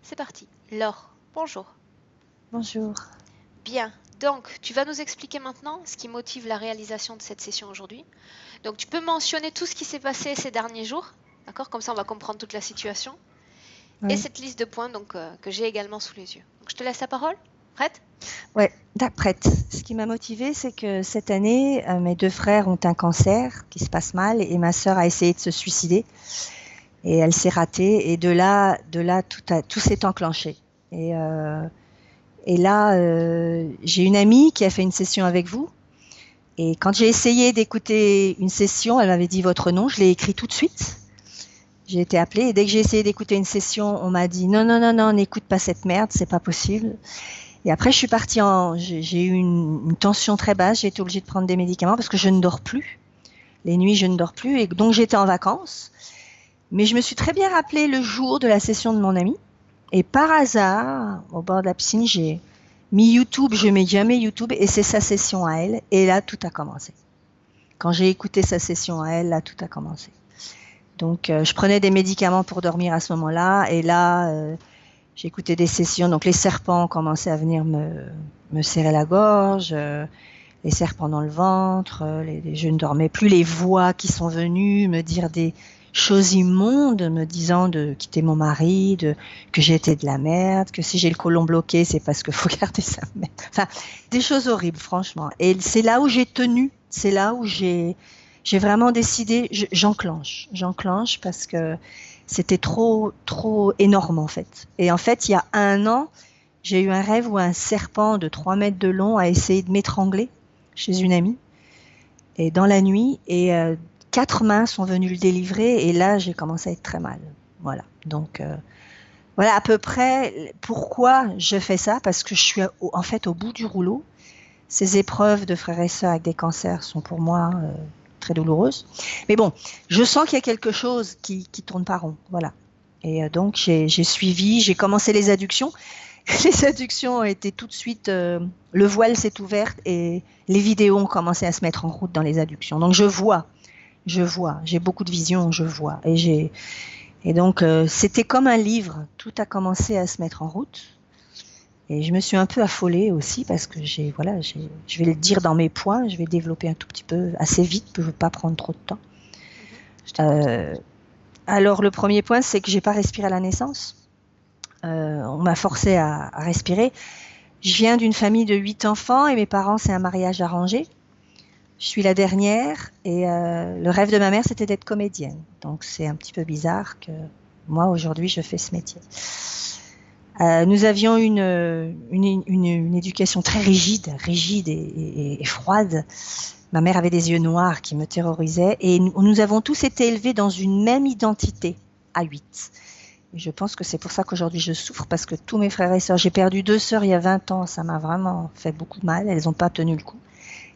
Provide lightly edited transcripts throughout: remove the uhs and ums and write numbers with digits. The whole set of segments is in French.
C'est parti. Laure, bonjour. Bonjour. Bien, donc tu vas nous expliquer maintenant ce qui motive la réalisation de cette session aujourd'hui. Donc tu peux mentionner tout ce qui s'est passé ces derniers jours, d'accord? Comme ça on va comprendre toute la situation. Et Oui. cette liste de points que j'ai également sous les yeux. Donc je te laisse la parole. Prête? Ouais, prête. Ce qui m'a motivée, c'est que cette année, mes deux frères ont un cancer qui se passe mal et ma sœur a essayé de se suicider et elle s'est ratée et de là tout s'est enclenché. Et, euh, et là, j'ai une amie qui a fait une session avec vous et quand j'ai essayé d'écouter une session, elle m'avait dit votre nom, je l'ai écrit tout de suite. J'ai été appelée et dès que j'ai essayé d'écouter une session, on m'a dit non, non, non, non, n'écoute pas cette merde, c'est pas possible. Et après, je suis partie j'ai eu une tension très basse. J'ai été obligée de prendre des médicaments parce que je ne dors plus. Les nuits, je ne dors plus. Et donc, j'étais en vacances. Mais je me suis très bien rappelé le jour de la session de mon ami. Et par hasard, au bord de la piscine, j'ai mis YouTube. Je mets jamais YouTube. Et c'est sa session à elle. Et là, tout a commencé. Quand j'ai écouté sa session à elle, là, tout a commencé. Donc, je prenais des médicaments pour dormir à ce moment-là. Et là, j'ai écouté des sessions, donc les serpents ont commencé à venir me serrer la gorge, les serpents dans le ventre, je ne dormais plus, les voix qui sont venues me dire des choses immondes, me disant de quitter mon mari, que j'étais de la merde, que si j'ai le côlon bloqué, c'est parce qu'il faut garder sa merde. Enfin, des choses horribles, franchement. Et c'est là où j'ai tenu, c'est là où j'ai vraiment décidé, j'enclenche parce que c'était trop énorme en fait. Et en fait, il y a 1 an, j'ai eu un rêve où un serpent de 3 mètres de long a essayé de m'étrangler chez une amie et dans la nuit et 4 mains sont venues le délivrer et là j'ai commencé à être très mal. Voilà. Donc voilà à peu près pourquoi je fais ça parce que je suis en fait au bout du rouleau. Ces épreuves de frères et sœurs avec des cancers sont pour moi très douloureuses. Mais bon, je sens qu'il y a quelque chose qui tourne pas rond. Voilà. Et donc j'ai suivi, j'ai commencé les adductions. Les adductions ont été tout de suite, le voile s'est ouvert et les vidéos ont commencé à se mettre en route dans les adductions. Donc je vois, j'ai beaucoup de visions, je vois. Et donc c'était comme un livre, tout a commencé à se mettre en route. Et je me suis un peu affolée aussi parce que je vais le dire dans mes points, je vais développer un tout petit peu assez vite, je ne veux pas prendre trop de temps. Je t'écoute. Alors le premier point, c'est que j'ai pas respiré à la naissance. On m'a forcé à respirer. Je viens d'une famille de 8 enfants et mes parents, c'est un mariage arrangé. Je suis la dernière et le rêve de ma mère, c'était d'être comédienne. Donc c'est un petit peu bizarre que moi, aujourd'hui, je fais ce métier. Nous avions une éducation très rigide et froide. Ma mère avait des yeux noirs qui me terrorisaient et nous avons tous été élevés dans une même identité à 8. Et je pense que c'est pour ça qu'aujourd'hui je souffre parce que tous mes frères et sœurs, j'ai perdu 2 sœurs il y a 20 ans, ça m'a vraiment fait beaucoup de mal, elles n'ont pas tenu le coup.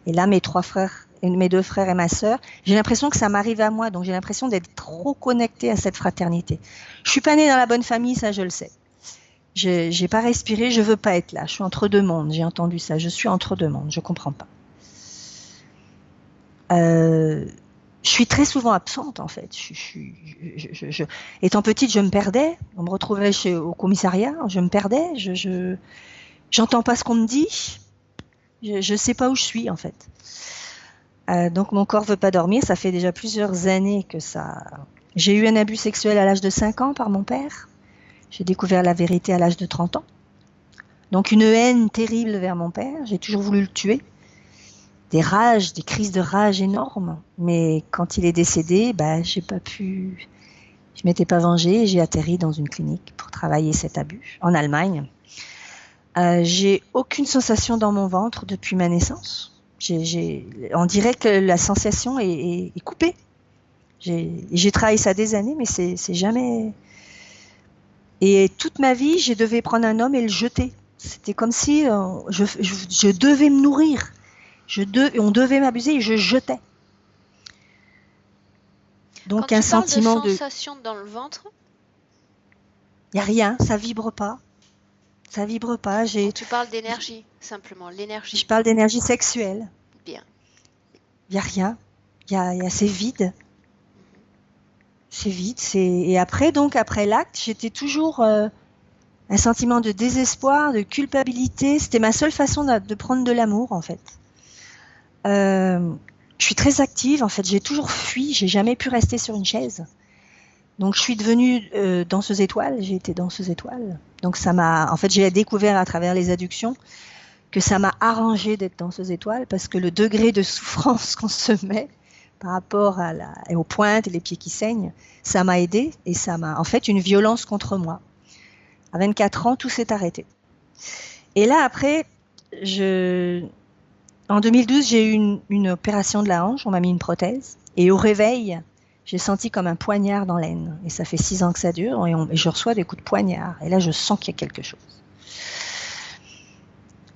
Et là, mes 3 frères, mes 2 frères et ma sœur, j'ai l'impression que ça m'arrive à moi, donc j'ai l'impression d'être trop connectée à cette fraternité. Je suis pas née dans la bonne famille, ça je le sais. J'ai pas respiré, je veux pas être là. Je suis entre deux mondes. J'ai entendu ça. Je suis entre deux mondes. Je comprends pas. Je suis très souvent absente en fait. Étant petite, je me perdais. On me retrouvait au commissariat. Je me perdais. J'entends pas ce qu'on me dit. Je sais pas où je suis en fait. Donc mon corps veut pas dormir. Ça fait déjà plusieurs années que ça. J'ai eu un abus sexuel à l'âge de 5 ans par mon père. J'ai découvert la vérité à l'âge de 30 ans. Donc une haine terrible vers mon père, j'ai toujours voulu le tuer. Des rages, des crises de rage énormes. Mais quand il est décédé, j'ai pas pu, je m'étais pas vengée et j'ai atterri dans une clinique pour travailler cet abus en Allemagne. J'ai aucune sensation dans mon ventre depuis ma naissance. On dirait que la sensation est coupée. J'ai travaillé ça des années, mais c'est jamais. Et toute ma vie, je devais prendre un homme et le jeter. C'était comme si je devais me nourrir. On devait m'abuser et je jetais. Quand Donc un tu parles de sentiment de, sensation dans le ventre, il y a rien, ça vibre pas, ça vibre pas. donc tu parles d'énergie, simplement, l'énergie. Je parle d'énergie sexuelle. Bien. Il y a rien, c'est vide, c'est vide. Et après donc après l'acte, j'étais toujours un sentiment de désespoir, de culpabilité. C'était ma seule façon de prendre de l'amour, en fait. Je suis très active, en fait. J'ai toujours fui, j'ai jamais pu rester sur une chaise. Donc, je suis devenue danseuse étoile. J'ai été danseuse étoile. Donc, en fait, j'ai découvert à travers les adductions que ça m'a arrangé d'être danseuse étoile parce que le degré de souffrance qu'on se met par rapport aux pointes et les pieds qui saignent, ça m'a aidé et ça m'a en fait une violence contre moi. À 24 ans, tout s'est arrêté. Et là, après, en 2012, j'ai eu une opération de la hanche, on m'a mis une prothèse. Et au réveil, j'ai senti comme un poignard dans l'aine. Et ça fait 6 ans que ça dure et je reçois des coups de poignard. Et là, je sens qu'il y a quelque chose.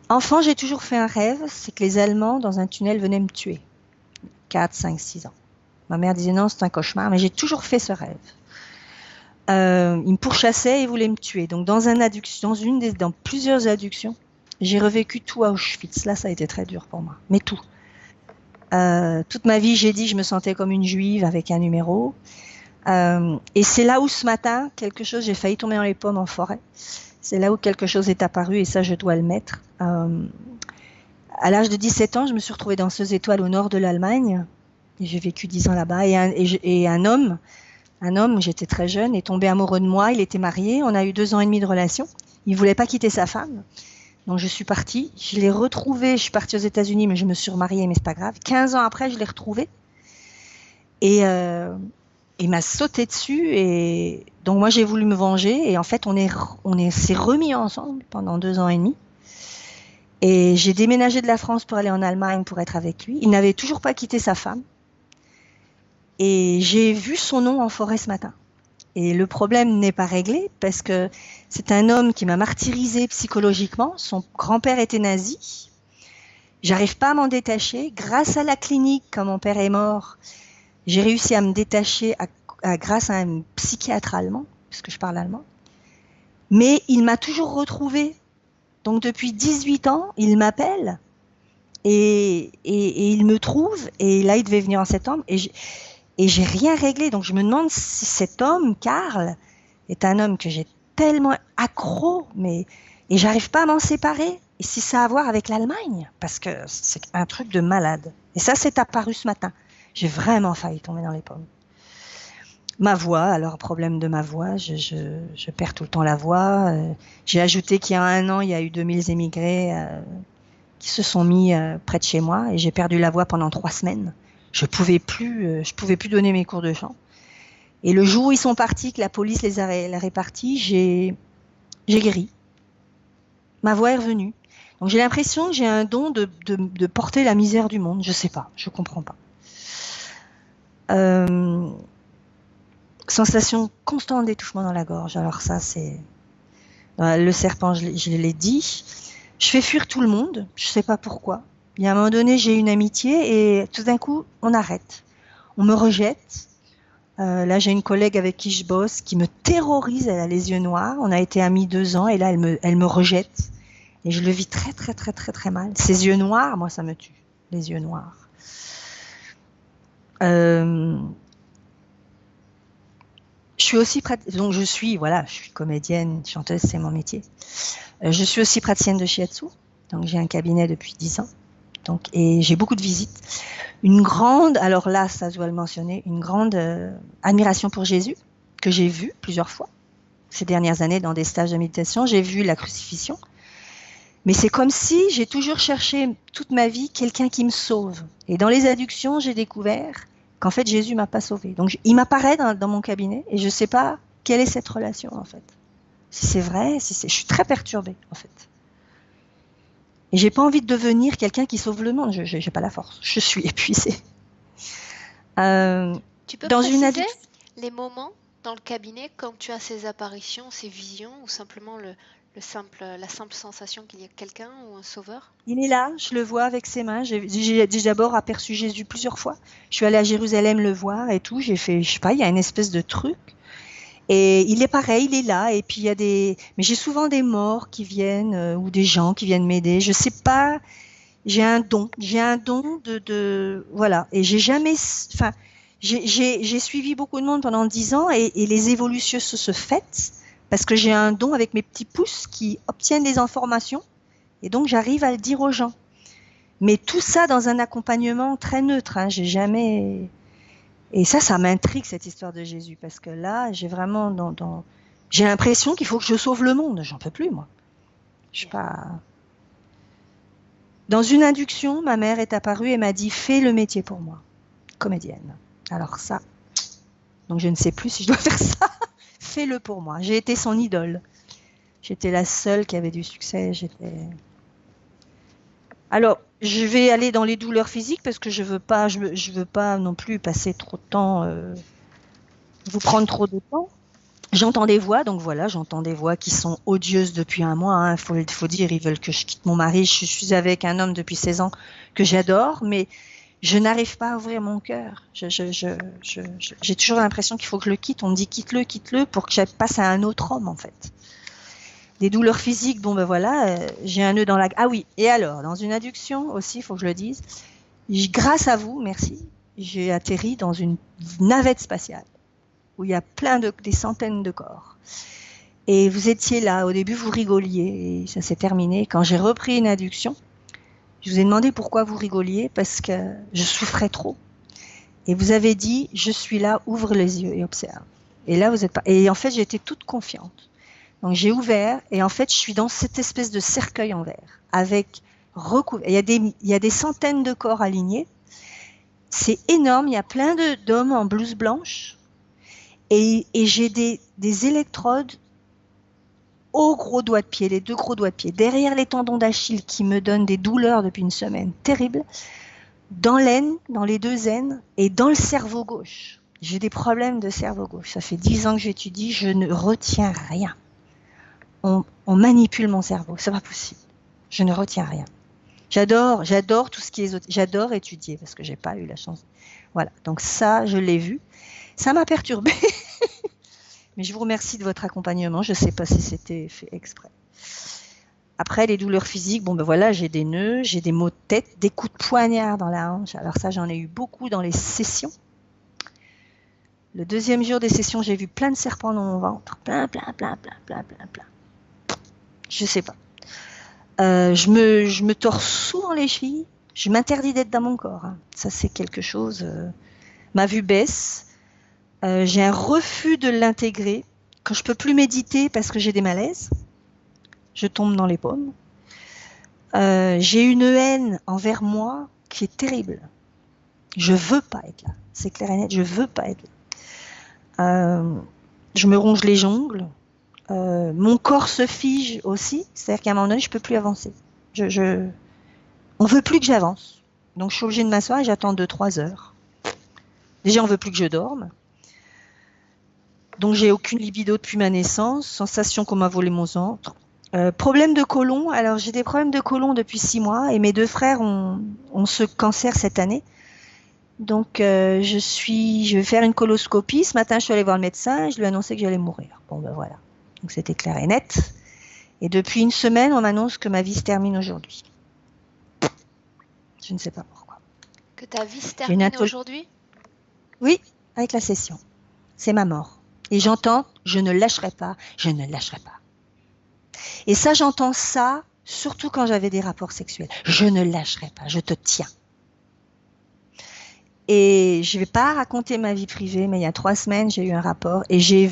Enfant, j'ai toujours fait un rêve, c'est que les Allemands, dans un tunnel, venaient me tuer. 4, 5, 6 ans. Ma mère disait non, c'est un cauchemar, mais j'ai toujours fait ce rêve. Ils me pourchassaient et voulaient me tuer. Donc dans plusieurs adductions, j'ai revécu tout à Auschwitz. Là, ça a été très dur pour moi, mais tout. Toute ma vie, j'ai dit, je me sentais comme une juive avec un numéro. Et c'est là où ce matin, j'ai failli tomber dans les pommes en forêt. C'est là où quelque chose est apparu et ça, je dois le mettre. À l'âge de 17 ans, je me suis retrouvée danseuse étoile au nord de l'Allemagne. Et j'ai vécu 10 ans là-bas. Et un homme, j'étais très jeune, est tombé amoureux de moi. Il était marié. On a eu 2 ans et demi de relation. Il voulait pas quitter sa femme. Donc je suis partie. Je l'ai retrouvé. Je suis partie aux États-Unis, mais je me suis remariée, mais c'est pas grave. 15 ans après, je l'ai retrouvé. Et il m'a sauté dessus. Et donc moi, j'ai voulu me venger. Et en fait, on s'est remis ensemble pendant 2 ans et demi. Et j'ai déménagé de la France pour aller en Allemagne pour être avec lui. Il n'avait toujours pas quitté sa femme. Et j'ai vu son nom en forêt ce matin. Et le problème n'est pas réglé parce que c'est un homme qui m'a martyrisée psychologiquement. Son grand-père était nazi. J'arrive pas à m'en détacher. Grâce à la clinique, quand mon père est mort, j'ai réussi à me détacher grâce à un psychiatre allemand, puisque je parle allemand. Mais il m'a toujours retrouvée. Donc depuis 18 ans, il m'appelle et il me trouve. Et là, il devait venir en septembre. Et j'ai rien réglé. Donc je me demande si cet homme, Karl, est un homme que j'ai tellement accro, et j'arrive pas à m'en séparer. Et si ça a à voir avec l'Allemagne, parce que c'est un truc de malade. Et ça, c'est apparu ce matin. J'ai vraiment failli tomber dans les pommes. Ma voix, alors problème de ma voix, je perds tout le temps la voix. J'ai ajouté qu'il y a 1 an, il y a eu 2000 émigrés qui se sont mis près de chez moi et j'ai perdu la voix pendant 3 semaines. Je pouvais plus donner mes cours de chant. Et le jour où ils sont partis, que la police les a répartis, j'ai guéri. Ma voix est revenue. Donc j'ai l'impression que j'ai un don de porter la misère du monde. Je sais pas, je comprends pas. Sensation constante d'étouffement dans la gorge. Alors ça, c'est le serpent, je l'ai dit. Je fais fuir tout le monde. Je sais pas pourquoi. Il y a un moment donné, j'ai une amitié et tout d'un coup, on arrête. On me rejette. Là, j'ai une collègue avec qui je bosse qui me terrorise. Elle a les yeux noirs. On a été amis 2 ans et là, elle me rejette. Et je le vis très, très, très, très, très mal. Ces yeux noirs, moi, ça me tue. Les yeux noirs. Je suis aussi donc je suis comédienne, chanteuse, c'est mon métier. Je suis aussi praticienne de shiatsu, donc j'ai un cabinet depuis 10 ans. Donc et j'ai beaucoup de visites. Alors là, ça je dois le mentionner, une grande admiration pour Jésus que j'ai vu plusieurs fois ces dernières années dans des stages de méditation. J'ai vu la crucifixion, mais c'est comme si j'ai toujours cherché toute ma vie quelqu'un qui me sauve. Et dans les adductions, j'ai découvert qu'en fait, Jésus m'a pas sauvée. Donc, il m'apparaît dans mon cabinet et je sais pas quelle est cette relation, en fait. Si c'est vrai, je suis très perturbée, en fait. Et j'ai pas envie de devenir quelqu'un qui sauve le monde. J'ai pas la force. Je suis épuisée. Tu peux préciser les moments dans le cabinet quand tu as ces apparitions, ces visions ou simplement la simple sensation qu'il y a quelqu'un ou un sauveur? Il est là, je le vois avec ses mains. J'ai d'abord aperçu Jésus plusieurs fois. Je suis allée à Jérusalem le voir et tout. J'ai fait, je sais pas, il y a une espèce de truc. Et il est pareil, il est là. Et puis il y a mais j'ai souvent des morts qui viennent ou des gens qui viennent m'aider. Je sais pas. J'ai un don de voilà. Et j'ai suivi beaucoup de monde pendant 10 ans et les évolutions se font parce que j'ai un don avec mes petits pouces qui obtiennent des informations, et donc j'arrive à le dire aux gens. Mais tout ça dans un accompagnement très neutre, hein, j'ai jamais... Et ça m'intrigue, cette histoire de Jésus, parce que là, j'ai vraiment j'ai l'impression qu'il faut que je sauve le monde. J'en peux plus, moi. Je sais pas... Dans une induction, ma mère est apparue et m'a dit « Fais le métier pour moi, comédienne. » Alors ça, donc je ne sais plus si je dois faire ça. Fais-le pour moi. J'ai été son idole. J'étais la seule qui avait du succès. Alors, je vais aller dans les douleurs physiques parce que je veux pas non plus passer trop de temps, vous prendre trop de temps. J'entends des voix, donc voilà, j'entends des voix qui sont odieuses depuis un mois. Hein, faut dire, ils veulent que je quitte mon mari. Je suis avec un homme depuis 16 ans que j'adore, mais je n'arrive pas à ouvrir mon cœur. J'ai toujours l'impression qu'il faut que je le quitte. On me dit quitte-le pour que je passe à un autre homme, en fait. Des douleurs physiques, bon ben voilà, j'ai un nœud dans la... Ah oui, et alors, dans une adduction aussi, il faut que je le dise, grâce à vous, merci, j'ai atterri dans une navette spatiale où il y a des centaines de corps. Et vous étiez là, au début vous rigoliez, et ça s'est terminé. Quand j'ai repris une adduction, je vous ai demandé pourquoi vous rigoliez, parce que je souffrais trop. Et vous avez dit, je suis là, ouvre les yeux et observe. Et là, vous êtes pas... Et en fait, j'étais toute confiante. Donc j'ai ouvert, et en fait, je suis dans cette espèce de cercueil en verre, avec recouvert. Il y a des centaines de corps alignés. C'est énorme, il y a plein d'hommes en blouse blanche. Et j'ai des électrodes aux gros doigts de pied, les 2 gros doigts de pied, derrière les tendons d'Achille qui me donnent des douleurs depuis une semaine terribles, dans l'aine, dans les 2 aines et dans le cerveau gauche. J'ai des problèmes de cerveau gauche. Ça fait 10 ans que j'étudie, je ne retiens rien. On manipule mon cerveau, c'est pas possible. Je ne retiens rien. J'adore tout ce qui est... J'adore étudier parce que j'ai pas eu la chance. Voilà, donc ça, je l'ai vu. Ça m'a perturbée. Mais je vous remercie de votre accompagnement. Je ne sais pas si c'était fait exprès. Après, les douleurs physiques, bon ben voilà, j'ai des nœuds, j'ai des maux de tête, des coups de poignard dans la hanche. Alors ça, j'en ai eu beaucoup dans les sessions. Le 2e jour des sessions, j'ai vu plein de serpents dans mon ventre. Plein. Je sais pas. Je me tords souvent les chevilles. Je m'interdis d'être dans mon corps. Hein. Ça, c'est quelque chose... ma vue baisse. J'ai un refus de l'intégrer. Quand je peux plus méditer parce que j'ai des malaises, je tombe dans les pommes. J'ai une haine envers moi qui est terrible. Je veux pas être là. C'est clair et net, je veux pas être là. Je me ronge les ongles. Mon corps se fige aussi. C'est-à-dire qu'à un moment donné, je peux plus avancer. On veut plus que j'avance. Donc je suis obligée de m'asseoir et j'attends 2-3 heures. Déjà, on veut plus que je dorme. Donc, j'ai aucune libido depuis ma naissance. Sensation qu'on m'a volé mon ventre. Problème de côlon. Alors, j'ai des problèmes de côlon depuis 6 mois et mes 2 frères ont ce cancer cette année. Donc, je vais faire une coloscopie. Ce matin, je suis allée voir le médecin et je lui ai annoncé que j'allais mourir. Bon, ben voilà. Donc, c'était clair et net. Et depuis une semaine, on m'annonce que ma vie se termine aujourd'hui. Je ne sais pas pourquoi. Que ta vie se termine aujourd'hui ? Oui, avec la session. C'est ma mort. Et j'entends, je ne lâcherai pas, je ne lâcherai pas. Et ça, j'entends ça, surtout quand j'avais des rapports sexuels. Je ne lâcherai pas, je te tiens. Et je ne vais pas raconter ma vie privée, mais il y a 3 semaines, j'ai eu un rapport et j'ai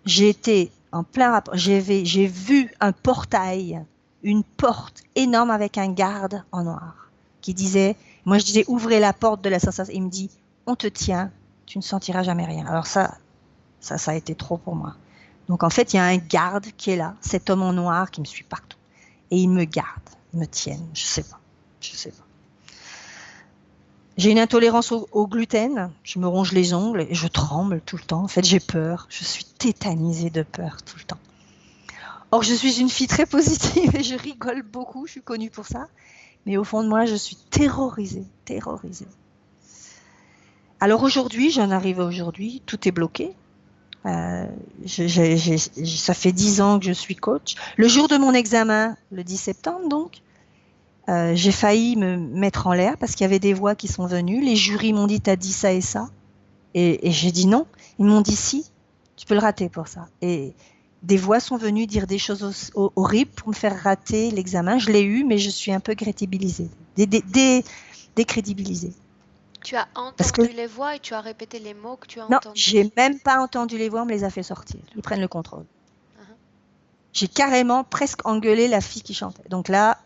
été en plein rapport, j'ai vu un portail, une porte énorme avec un garde en noir qui disait, moi je disais, ouvrez la porte de la sensation. Il me dit, on te tient, tu ne sentiras jamais rien. Alors ça a été trop pour moi. Donc en fait, il y a un garde qui est là, cet homme en noir qui me suit partout. Et il me garde, il me tienne, je sais pas. J'ai une intolérance au gluten, je me ronge les ongles et je tremble tout le temps. En fait, j'ai peur, je suis tétanisée de peur tout le temps. Or, je suis une fille très positive et je rigole beaucoup, je suis connue pour ça. Mais au fond de moi, je suis terrorisée. Alors aujourd'hui, j'en arrive aujourd'hui, tout est bloqué. Ça fait 10 ans que je suis coach. Le jour de mon examen, le 10 septembre donc, j'ai failli me mettre en l'air parce qu'il y avait des voix qui sont venues. Les jurys m'ont dit, t'as dit ça et ça. Et j'ai dit non. Ils m'ont dit si, Tu peux le rater pour ça. Et des voix sont venues dire des choses horribles pour me faire rater l'examen. Je l'ai eu, mais je suis un peu crédibilisée. Décrédibilisée. Tu as Parce que entendu les voix et tu as répété les mots que tu as non, entendus. j'ai même pas entendu les voix, on me les a fait sortir. Ils prennent le contrôle. Uh-huh. J'ai carrément presque engueulé la fille qui chantait. Donc là,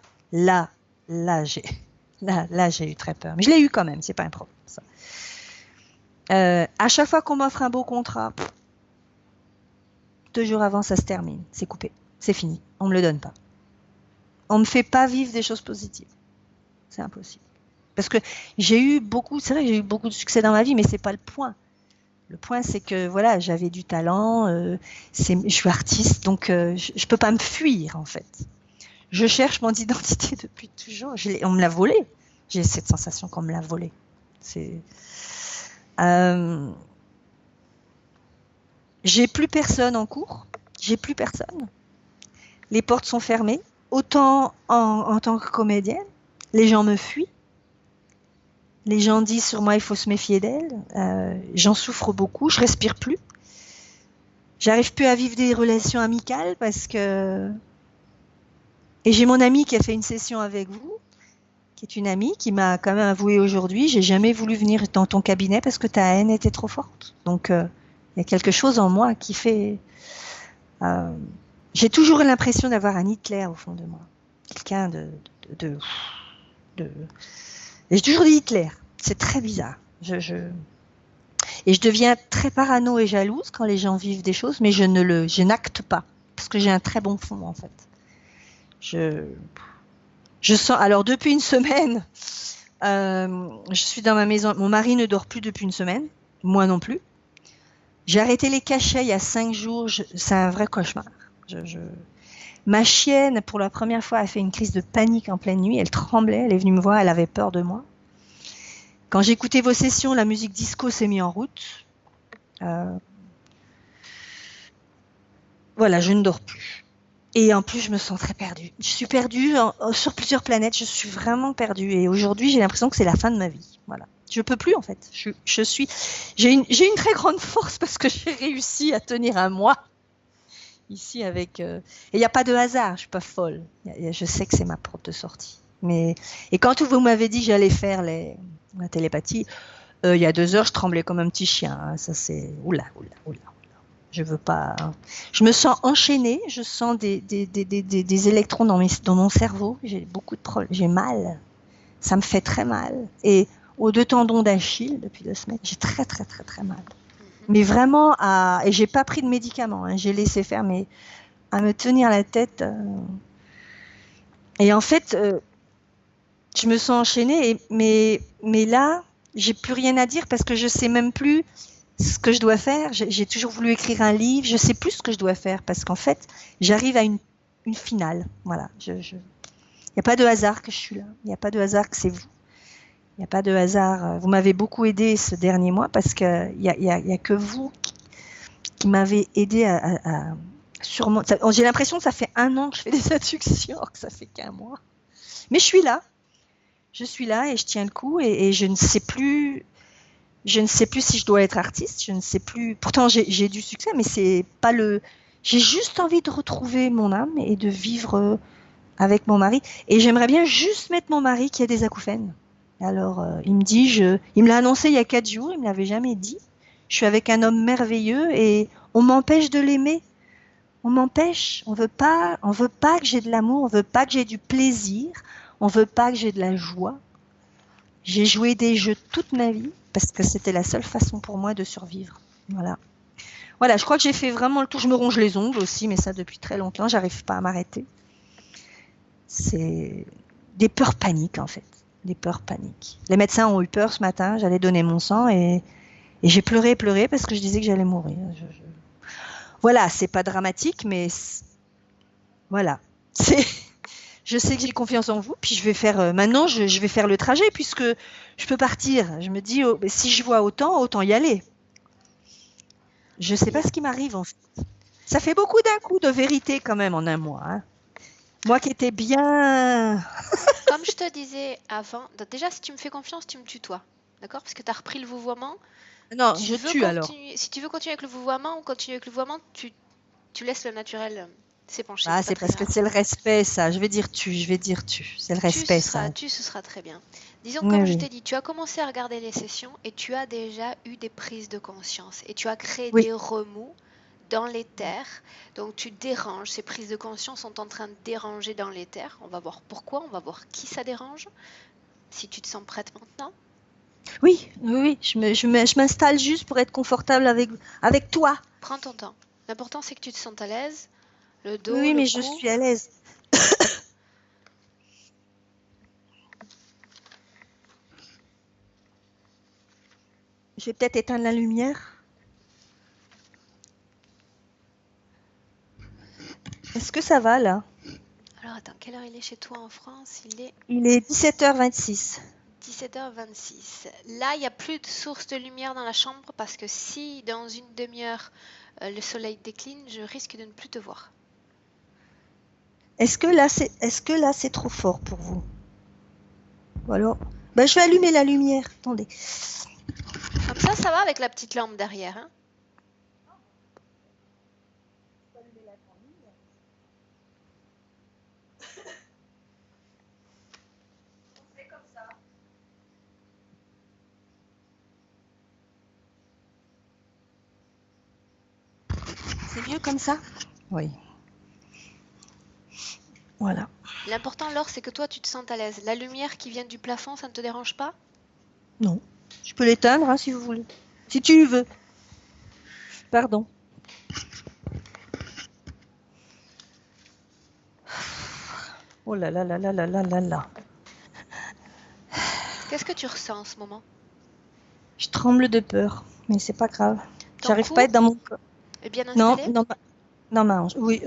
j'ai eu très peur. Mais je l'ai eu quand même, c'est pas un problème. Ça. À chaque fois qu'on m'offre un beau contrat, 2 jours avant, ça se termine. C'est coupé. C'est fini. On me le donne pas. On me fait pas vivre des choses positives. C'est impossible. Parce que c'est vrai que j'ai eu beaucoup de succès dans ma vie, mais c'est pas le point. Le point, c'est que voilà, j'avais du talent, je suis artiste, donc je peux pas me fuir en fait. Je cherche mon identité depuis toujours. On me l'a volée. J'ai cette sensation qu'on me l'a volée. J'ai plus personne en cours. J'ai plus personne. Les portes sont fermées. Autant en tant que comédienne, les gens me fuient. Les gens disent sur moi, il faut se méfier d'elle. J'en souffre beaucoup. Je respire plus. J'arrive plus à vivre des relations amicales parce que... Et j'ai mon amie qui a fait une session avec vous, qui est une amie qui m'a quand même avoué aujourd'hui, j'ai jamais voulu venir dans ton cabinet parce que ta haine était trop forte. Donc, il y a quelque chose en moi qui fait... j'ai toujours l'impression d'avoir un Hitler au fond de moi. Quelqu'un Et j'ai toujours dit Hitler. C'est très bizarre. Et je deviens très parano et jalouse quand les gens vivent des choses, mais je n'acte pas. Parce que j'ai un très bon fond, en fait. Je sens... Alors, depuis une semaine, je suis dans ma maison. Mon mari ne dort plus depuis une semaine. Moi non plus. J'ai arrêté les cachets il y a 5 jours. C'est un vrai cauchemar. Ma chienne, pour la première fois, a fait une crise de panique en pleine nuit. Elle tremblait. Elle est venue me voir. Elle avait peur de moi. Quand j'écoutais vos sessions, la musique disco s'est mise en route. Voilà, je ne dors plus. Et en plus, je me sens très perdue. Je suis perdue sur plusieurs planètes. Je suis vraiment perdue. Et aujourd'hui, j'ai l'impression que c'est la fin de ma vie. Voilà. Je peux plus, en fait. J'ai une très grande force parce que j'ai réussi à tenir un mois ici avec... Et il n'y a pas de hasard. Je suis pas folle. Je sais que c'est ma porte de sortie. Et quand vous m'avez dit que j'allais faire la télépathie, il y a 2 heures, je tremblais comme un petit chien. Hein. Ça, c'est... Oula. Je veux pas. Je me sens enchaînée. Je sens des électrons dans mon cerveau. J'ai beaucoup de problèmes. J'ai mal. Ça me fait très mal. Et aux 2 tendons d'Achille depuis 2 semaines, j'ai très très très très mal. Mais vraiment et j'ai pas pris de médicaments. Hein. J'ai laissé faire, mais à me tenir la tête. Et en fait, je me sens enchaînée. Mais là, j'ai plus rien à dire parce que je sais même plus ce que je dois faire. J'ai toujours voulu écrire un livre. Je sais plus ce que je dois faire parce qu'en fait, j'arrive à une finale. Voilà. Il n'y a pas de hasard que je suis là. Il n'y a pas de hasard que c'est vous. Il n'y a pas de hasard. Vous m'avez beaucoup aidé ce dernier mois parce qu'il n'y a que vous qui m'avez aidé à surmonter. J'ai l'impression que ça fait 1 an que je fais des adductions, alors que ça fait qu'1 mois. Mais je suis là. Je suis là et je tiens le coup et je ne sais plus... Je ne sais plus si je dois être artiste, je ne sais plus. Pourtant, j'ai du succès, mais c'est pas le. J'ai juste envie de retrouver mon âme et de vivre avec mon mari. Et j'aimerais bien juste mettre mon mari qui a des acouphènes. Alors, il me l'a annoncé il y a 4 jours, il me l'avait jamais dit. Je suis avec un homme merveilleux et on m'empêche de l'aimer. On m'empêche. On veut pas que j'ai de l'amour, on veut pas que j'ai du plaisir, on veut pas que j'ai de la joie. J'ai joué des jeux toute ma vie parce que c'était la seule façon pour moi de survivre. Voilà. Voilà, je crois que j'ai fait vraiment le tour. Je me ronge les ongles aussi, mais ça depuis très longtemps. J'arrive pas à m'arrêter. C'est des peurs paniques, en fait. Des peurs paniques. Les médecins ont eu peur ce matin. J'allais donner mon sang et j'ai pleuré parce que je disais que j'allais mourir. Voilà, c'est pas dramatique, mais voilà. Je sais que j'ai confiance en vous, puis je vais faire maintenant, je vais faire le trajet puisque je peux partir. Je me dis, si je vois autant y aller. Je ne sais pas ce qui m'arrive en fait. Ça fait beaucoup d'un coup de vérité quand même en 1 mois. Hein. Moi qui étais bien... Comme je te disais avant, déjà si tu me fais confiance, tu me tutoies. D'accord? Parce que tu as repris le vouvoiement. Non, Tu je veux tue alors. continuer, si tu veux continuer avec le vouvoiement, on continue avec le vouvoiement, tu laisses le naturel s'épancher, Ah, c'est pas c'est très parce que grave. c'est le respect, ça. Je vais dire tu, je vais dire tu. C'est le respect, ça. Ce sera très bien. Disons, Oui, comme je oui. t'ai dit, tu as commencé à regarder les sessions et tu as déjà eu des prises de conscience et tu as créé Oui. des remous dans l'éther. Donc tu déranges, ces prises de conscience sont en train de déranger dans l'éther. On va voir pourquoi, on va voir qui ça dérange. Si tu te sens prête maintenant. Oui, oui, oui. Je m'installe juste pour être confortable avec toi. Prends ton temps. L'important c'est que tu te sentes à l'aise. Le Oui, dos, oui, le mais je cou. suis à l'aise. Je vais peut-être éteindre la lumière. Est-ce que ça va là? Alors attends, quelle heure il est chez toi en France? Il est Il est 17h26. 17h26. Là, il n'y a plus de source de lumière dans la chambre parce que si dans une demi-heure le soleil décline, je risque de ne plus te voir. Est-ce que là c'est trop fort pour vous? Ou alors, ben, je vais allumer la lumière. Attendez. Comme ça va avec la petite lampe derrière. Hein. C'est mieux comme ça? Oui. Voilà. L'important, Laure, c'est que toi, tu te sentes à l'aise. La lumière qui vient du plafond, ça ne te dérange pas? Non. Je peux l'éteindre hein, si vous voulez. Si tu veux. Pardon. Oh là là là là là là là là. Qu'est-ce que tu ressens en ce moment? Je tremble de peur, mais c'est pas grave. Ton J'arrive pas à cou être dans mon corps. est bien Non, installé? dans ma hanche. Oui,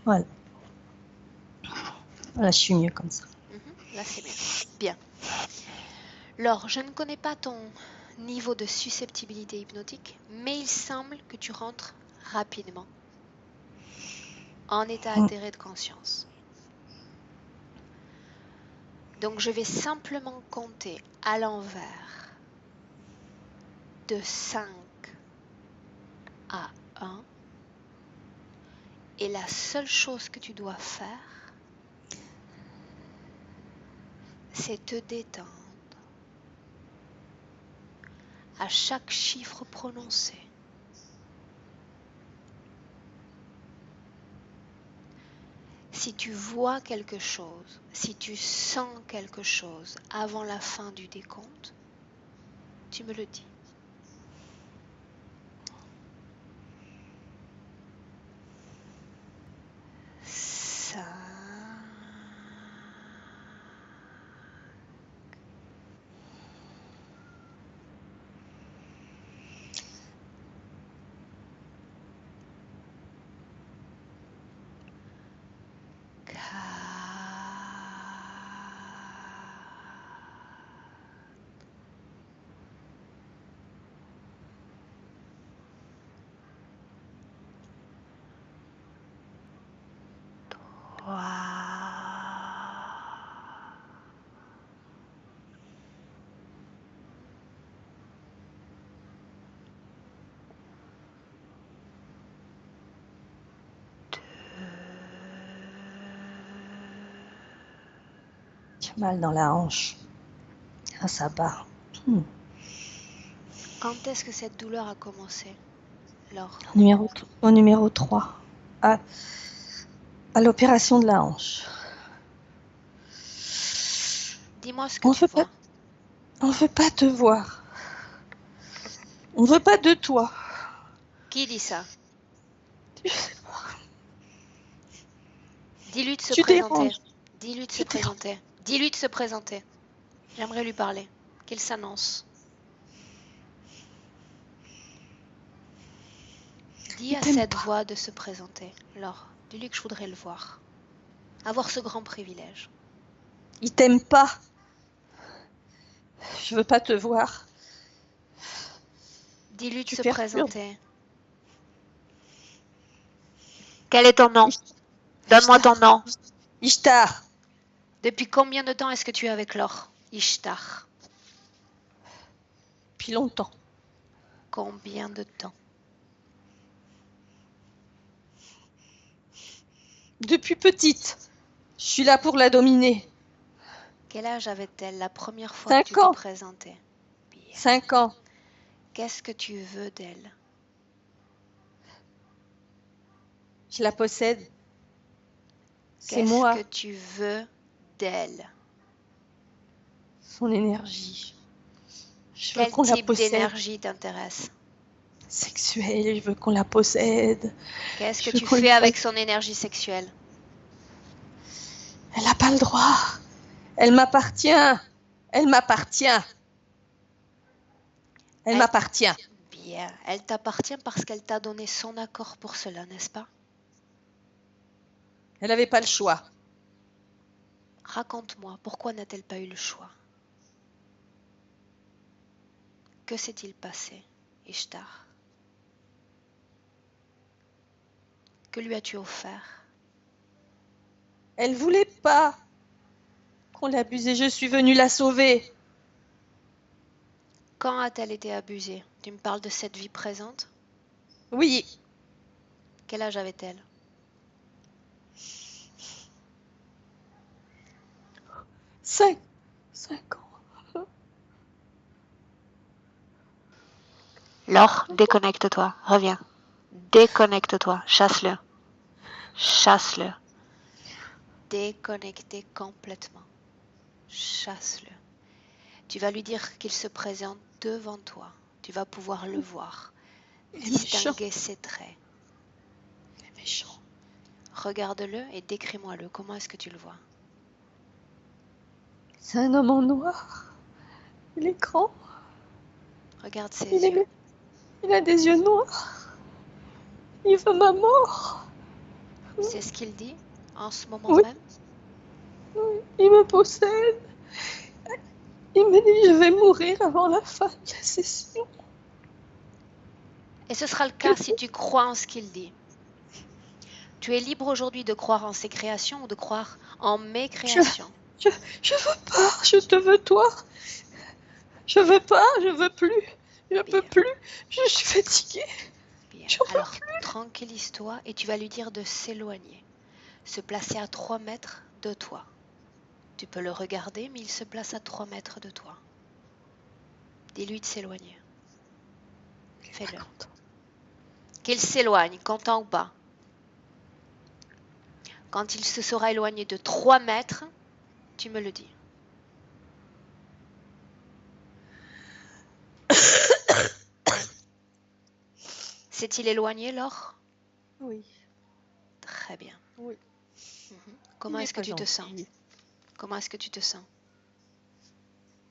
voilà. Voilà, je suis mieux comme ça. Là, c'est mieux. Bien. Laure, je ne connais pas ton niveau de susceptibilité hypnotique, mais il semble que tu rentres rapidement en état altéré de conscience. Donc je vais simplement compter à l'envers de 5 à 1 et la seule chose que tu dois faire, c'est te détendre à chaque chiffre prononcé. Si tu vois quelque chose, si tu sens quelque chose avant la fin du décompte, tu me le dis. Ça. J'ai mal dans la hanche. Ah, ça bat. Quand est-ce que cette douleur a commencé, Laure? Au numéro 3. À l'opération de la hanche. Dis-moi ce que tu vois. On veut pas te voir. On veut pas de toi. Qui dit ça? Je sais pas. Dis-lui de se Tu présenter. déranges. Dis-lui de se Tu déranges. présenter. Dis-lui de se présenter. J'aimerais lui parler. Qu'il s'annonce. Dis à cette voix de se présenter. Laure, dis-lui que je voudrais le voir. Avoir ce grand privilège. Il t'aime pas. Je veux pas te voir. Dis-lui de Tu se perturbes. présenter. Quel est ton nom? Donne-moi ton nom. Ishtar. Depuis combien de temps est-ce que tu es avec Laure? Ishtar. Depuis longtemps. Combien de temps? Depuis petite, je suis là pour la dominer. Quel âge avait-elle la première fois 5 que tu t'es ans. présenté? Bien. 5 ans. Qu'est-ce que tu veux d'elle? Je la possède. C'est Qu'est-ce moi, que tu veux d'elle? son énergie. Je veux Quel qu'on la type possède. d'énergie t'intéresse? Sexuelle, je veux qu'on la possède. Qu'est-ce que Je veux tu qu'on fais lui avec fasse- son énergie sexuelle? Elle n'a pas le droit. Elle m'appartient. Elle m'appartient. Elle Elle- m'appartient. Bien, elle t'appartient parce qu'elle t'a donné son accord pour cela, n'est-ce pas? Elle n'avait pas le choix. Raconte-moi, pourquoi n'a-t-elle pas eu le choix? Que s'est-il passé, Ishtar? Que lui as-tu offert? Elle voulait pas qu'on l'abuse et je suis venue la sauver. Quand a-t-elle été abusée? Tu me parles de cette vie présente? Oui, Quel âge avait-elle? 5 ans. Laure, déconnecte-toi, reviens. Déconnecte-toi, chasse-le. Chasse-le. Déconnecté complètement. Chasse-le. Tu vas lui dire qu'il se présente devant toi. Tu vas pouvoir le voir, Il est méchant. distinguer ses traits. Il est méchant. Regarde-le et décris-moi-le. Comment est-ce que tu le vois? C'est un homme en noir. Il est grand. Regarde ses Il, yeux. il a des yeux noirs. Il veut ma mort. C'est ce qu'il dit en ce moment Oui. même? Il me possède. Il me dit je vais mourir avant la fin de la session. Et ce sera le cas si tu crois en ce qu'il dit. Tu es libre aujourd'hui de croire en ses créations ou de croire en mes créations. Je veux pas. Je te veux toi. Je veux pas. Je veux plus. Je peux Bien. plus. Je suis fatiguée. Bien. J'en peux Alors, tranquillise-toi et tu vas lui dire de s'éloigner. Se placer à 3 mètres de toi. Tu peux le regarder, mais il se place à 3 mètres de toi. Dis-lui de s'éloigner. Fais-le. Qu'il s'éloigne, content ou pas. Quand il se sera éloigné de 3 mètres, tu me le dis. S'est-il éloigné, Laure? Oui. Très bien. Oui. Comment Il est-ce que pas tu te sens? gentil. Comment est-ce que tu te sens?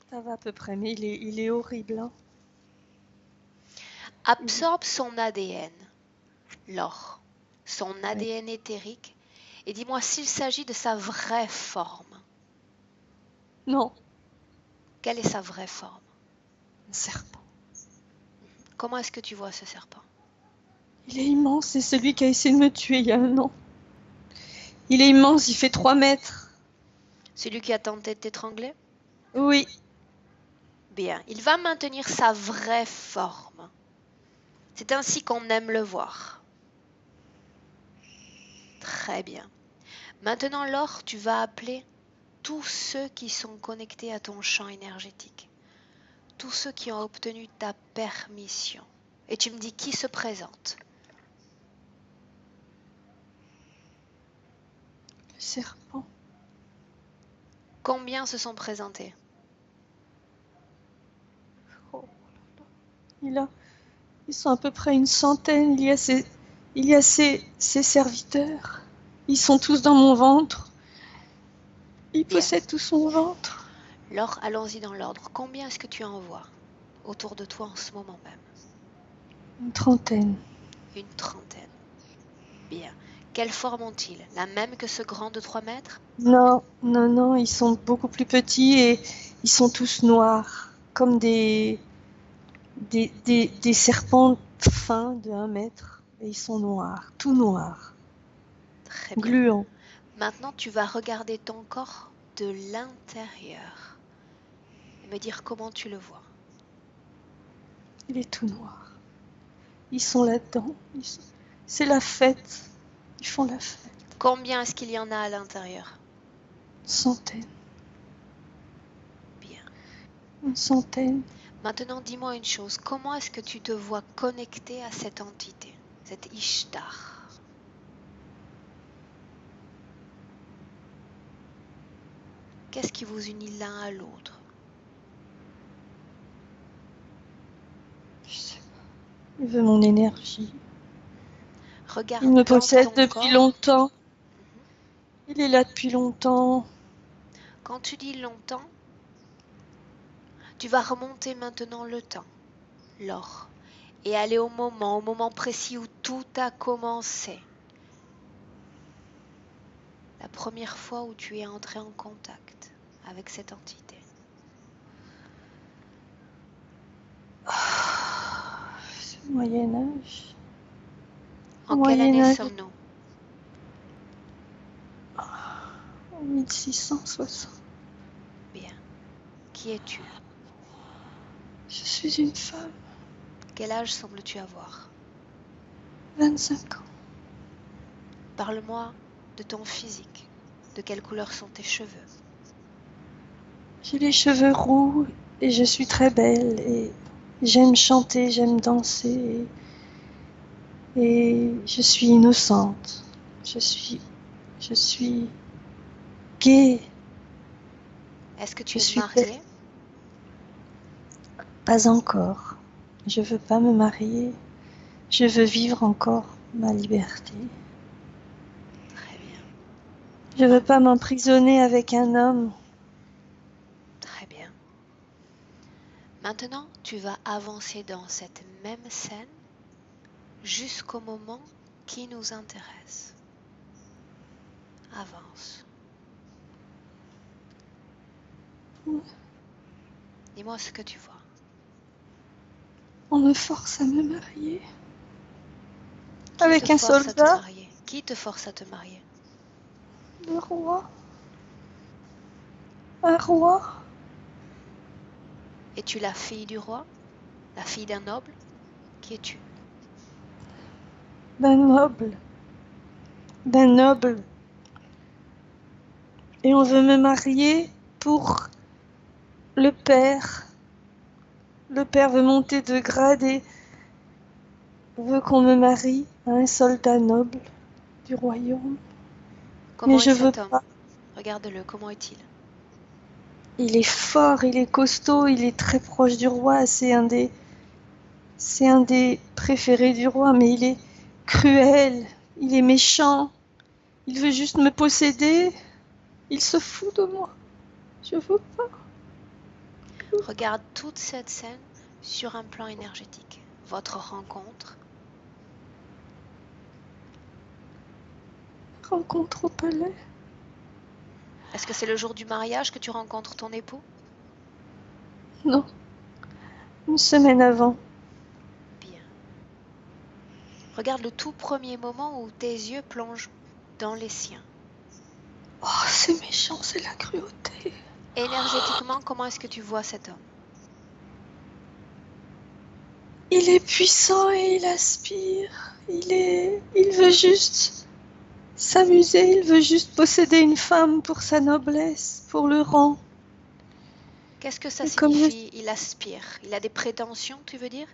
Ça va à peu près, mais il est horrible. Hein. Absorbe son ADN, Laure, son ADN éthérique, et dis-moi s'il s'agit de sa vraie forme. Non, Quelle est sa vraie forme? un serpent. Comment est-ce que tu vois ce serpent? Il est immense, c'est celui qui a essayé de me tuer il y a 1 an. Il est immense, il fait 3 mètres. Celui qui a tenté de t'étrangler? Oui, Bien, il va maintenir sa vraie forme. C'est ainsi qu'on aime le voir. Très bien. Maintenant, Laure, tu vas appeler tous ceux qui sont connectés à ton champ énergétique. Tous ceux qui ont obtenu ta permission. Et tu me dis qui se présente. le serpent. Combien se sont présentés? Oh là là. Ils sont à peu près 100. Il y a ses serviteurs. Ils sont tous dans mon ventre. Ils Bien. possèdent tout son ventre. Laure, allons-y dans l'ordre. Combien est-ce que tu en vois autour de toi en ce moment même? 1 trentaine. Une trentaine. Bien. Quelle forme ont-ils? La même que ce grand de 3 mètres? Non, non, non, ils sont beaucoup plus petits et ils sont tous noirs, comme des serpents fins de 1 mètre. Et ils sont noirs, tout noirs, Très bien. gluants. Maintenant, tu vas regarder ton corps de l'intérieur et me dire comment tu le vois. Il est tout noir. Ils sont là-dedans. C'est la fête. Ils font la fête. Combien est-ce qu'il y en a à l'intérieur? Une centaine. Bien. Une centaine. Maintenant, dis-moi une chose. Comment est-ce que tu te vois connecté à cette entité, cette Ishtar? Qu'est-ce qui vous unit l'un à l'autre? Je sais pas. Il veut mon énergie. Regarde Il me dans possède ton depuis corps. longtemps. Il est là depuis longtemps. Quand tu dis longtemps, tu vas remonter maintenant le temps, Laure, et aller au moment précis où tout a commencé. La première fois où tu es entré en contact avec cette entité. C'est le Moyen-Âge. En quelle année Moyen-Âge. sommes-nous? En 1660. Bien. Qui es-tu? Je suis une femme. Quel âge sembles-tu avoir? 25 ans. Parle-moi de ton physique. De quelle couleur sont tes cheveux? J'ai les cheveux roux et je suis très belle et j'aime chanter, j'aime danser et je suis innocente. Je suis gaie. Est-ce que Je tu es suis mariée? pas encore. Je veux pas me marier. Je veux vivre encore ma liberté. Très bien. Je veux pas m'emprisonner avec un homme. Très bien. Maintenant, tu vas avancer dans cette même scène jusqu'au moment qui nous intéresse. Avance. Dis-moi ce que tu vois. On me force à me marier. Qui Avec te un force à te soldat, marier? Qui te force à te marier? le roi. Un roi. Es-tu la fille du roi? La fille d'un noble? Qui es-tu? D'un noble. D'un noble. Et on veut me marier pour le père. Le père veut monter de grade et veut qu'on me marie à un soldat noble du royaume. Mais Comment est je veux cet homme? pas. Regarde-le, comment est-il? Il est fort, il est costaud, il est très proche du roi. C'est un des préférés du roi, mais il est cruel, il est méchant. Il veut juste me posséder. Il se fout de moi. Je veux pas. Regarde toute cette scène sur un plan énergétique. Votre rencontre, Rencontre au palais. est-ce que c'est le jour du mariage que tu rencontres ton époux? Non, une semaine avant. Bien. Regarde le tout premier moment où tes yeux plongent dans les siens. Oh, c'est méchant, c'est la cruauté. Énergétiquement, comment est-ce que tu vois cet homme? Il est puissant et il aspire. Il veut juste s'amuser, il veut juste posséder une femme pour sa noblesse, pour le rang. Qu'est-ce que ça Et comme signifie? Il aspire. Il a des prétentions, tu veux dire?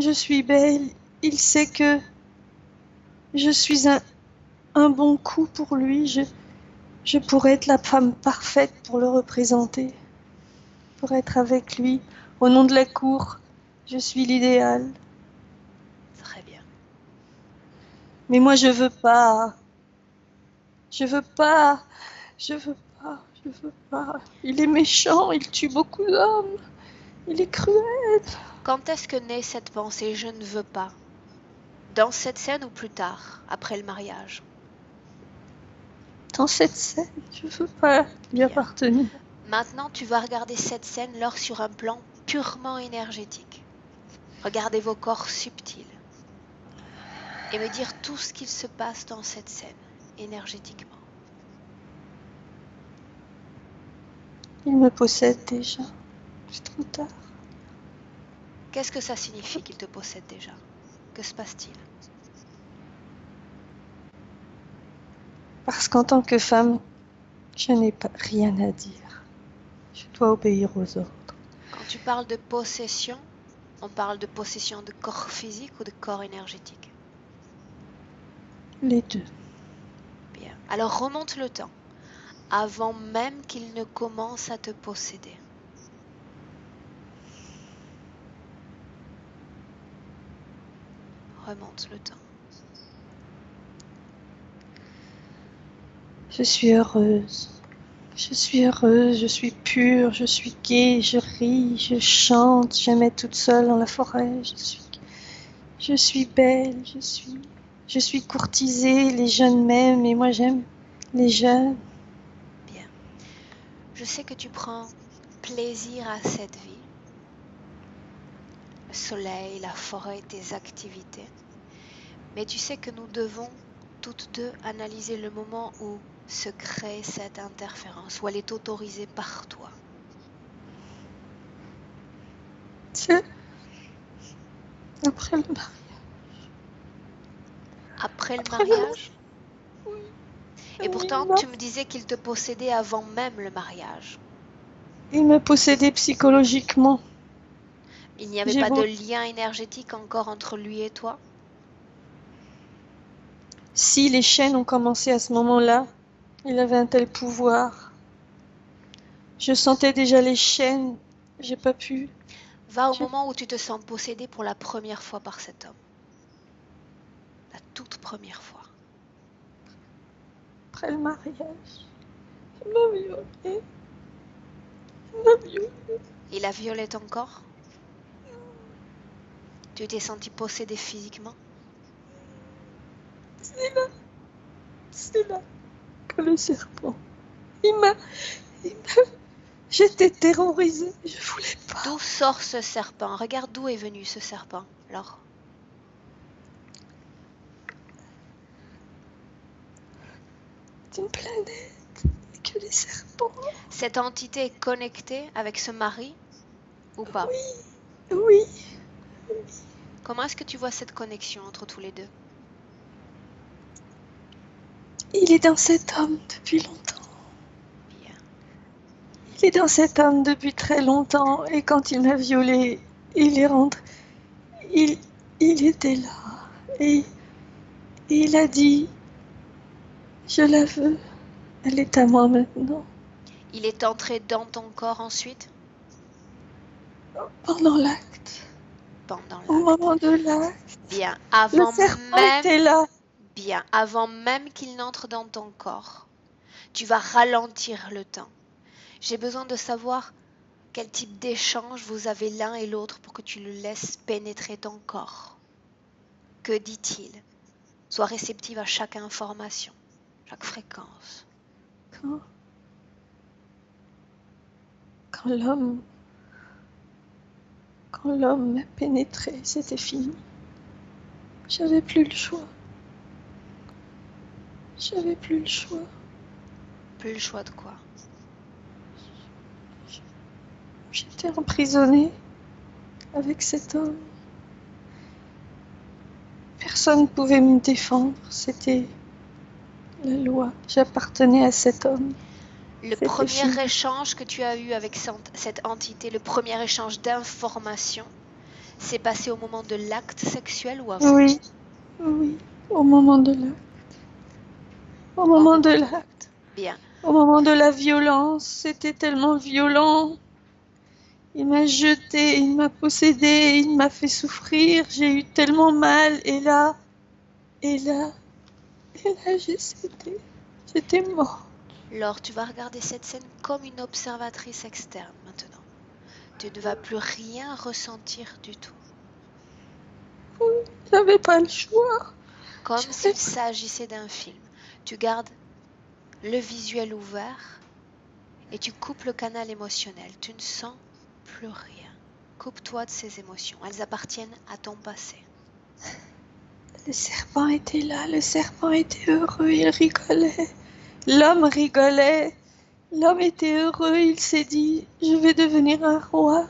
je suis belle, il sait que je suis un bon coup pour lui. Je pourrais être la femme parfaite pour le représenter, pour être avec lui. Au nom de la cour, je suis l'idéal. Très bien. Mais moi, je veux pas. Je veux pas. Je veux pas. Je veux pas. Il est méchant, il tue beaucoup d'hommes. Il est cruel. Quand est-ce que naît cette pensée « je ne veux pas » dans cette scène ou plus tard, après le mariage? Dans cette scène, je veux pas lui Bien. appartenir. Maintenant, tu vas regarder cette scène lors sur un plan purement énergétique. Regardez vos corps subtils et me dire tout ce qu'il se passe dans cette scène, énergétiquement. Il me possède déjà. C'est trop tard. Qu'est-ce que ça signifie qu'il te possède déjà? Que se passe-t-il? Parce qu'en tant que femme, je n'ai pas rien à dire. Je dois obéir aux ordres. Quand tu parles de possession, on parle de possession de corps physique ou de corps énergétique? Les deux. Bien. Alors remonte le temps, avant même qu'il ne commence à te posséder. Remonte le temps. Je suis heureuse. Je suis heureuse, je suis pure, je suis gaie, je ris, je chante, j'aimais toute seule dans la forêt. Je suis belle, je suis courtisée, les jeunes m'aiment et moi j'aime les jeunes. Bien. Je sais que tu prends plaisir à cette vie. Le soleil, la forêt, tes activités. Mais tu sais que nous devons toutes deux analyser le moment où se crée cette interférence, où elle est autorisée par toi. C'est après le mariage. Après le Après le- mariage? Oui. Et pourtant, Il tu me disais qu'il te possédait avant même le mariage. m'a possédée psychologiquement. Il n'y avait J'ai pas beau- de lien énergétique encore entre lui et toi? Si les chaînes ont commencé à ce moment-là, il avait un tel pouvoir. Je sentais déjà les chaînes. J'ai pas pu. Va au Je- moment où tu te sens possédé pour la première fois par cet homme. La toute première fois. Après le mariage, il m'a violée. Il m'a violée. Il a violé ton corps? Tu t'es senti possédé physiquement? C'est là que le serpent. Il m'a. J'étais terrorisée. Je voulais pas. D'où sort ce serpent? Regarde d'où est venu ce serpent, Laure. D'une planète. Et que les serpents. Cette entité est connectée avec ce mari ou pas? Oui. Comment est-ce que tu vois cette connexion entre tous les deux? Il est dans cet homme depuis longtemps. Bien. Il est dans cet homme depuis très longtemps. Et quand il m'a violée, il est rentré. Il était là. Et il a dit, je la veux. Elle est à moi maintenant. Il est entré dans ton corps ensuite? Pendant l'acte. Pendant Au l'acte. moment de l'acte. Bien. Le serpent était là. Bien. Avant même qu'il n'entre dans ton corps, tu vas ralentir le temps. J'ai besoin de savoir quel type d'échange vous avez l'un et l'autre pour que tu le laisses pénétrer ton corps. Que dit-il? Sois réceptive à chaque information, chaque fréquence. Quand l'homme m'a pénétré, c'était fini. J'avais plus le choix. Plus le choix de quoi? J'étais emprisonnée avec cet homme. Personne ne pouvait me défendre. C'était la loi. J'appartenais à cet homme. Le C'était premier fini. échange que tu as eu avec cette entité, le premier échange d'informations, s'est passé au moment de l'acte sexuel ou avant? Oui, au moment de l'acte. Au moment de l'acte. Bien. Au moment de la violence, c'était tellement violent. Il m'a jeté, il m'a possédé, il m'a fait souffrir. J'ai eu tellement mal. Et là, j'ai cédé. J'étais morte. Laure, tu vas regarder cette scène comme une observatrice externe maintenant. Tu ne vas plus rien ressentir du tout. J'avais pas le choix. Comme s'il s'agissait d'un film. Tu gardes le visuel ouvert et tu coupes le canal émotionnel. Tu ne sens plus rien. Coupe-toi de ces émotions. Elles appartiennent à ton passé. Le serpent était là, le serpent était heureux, il rigolait. L'homme rigolait. L'homme était heureux, il s'est dit, je vais devenir un roi.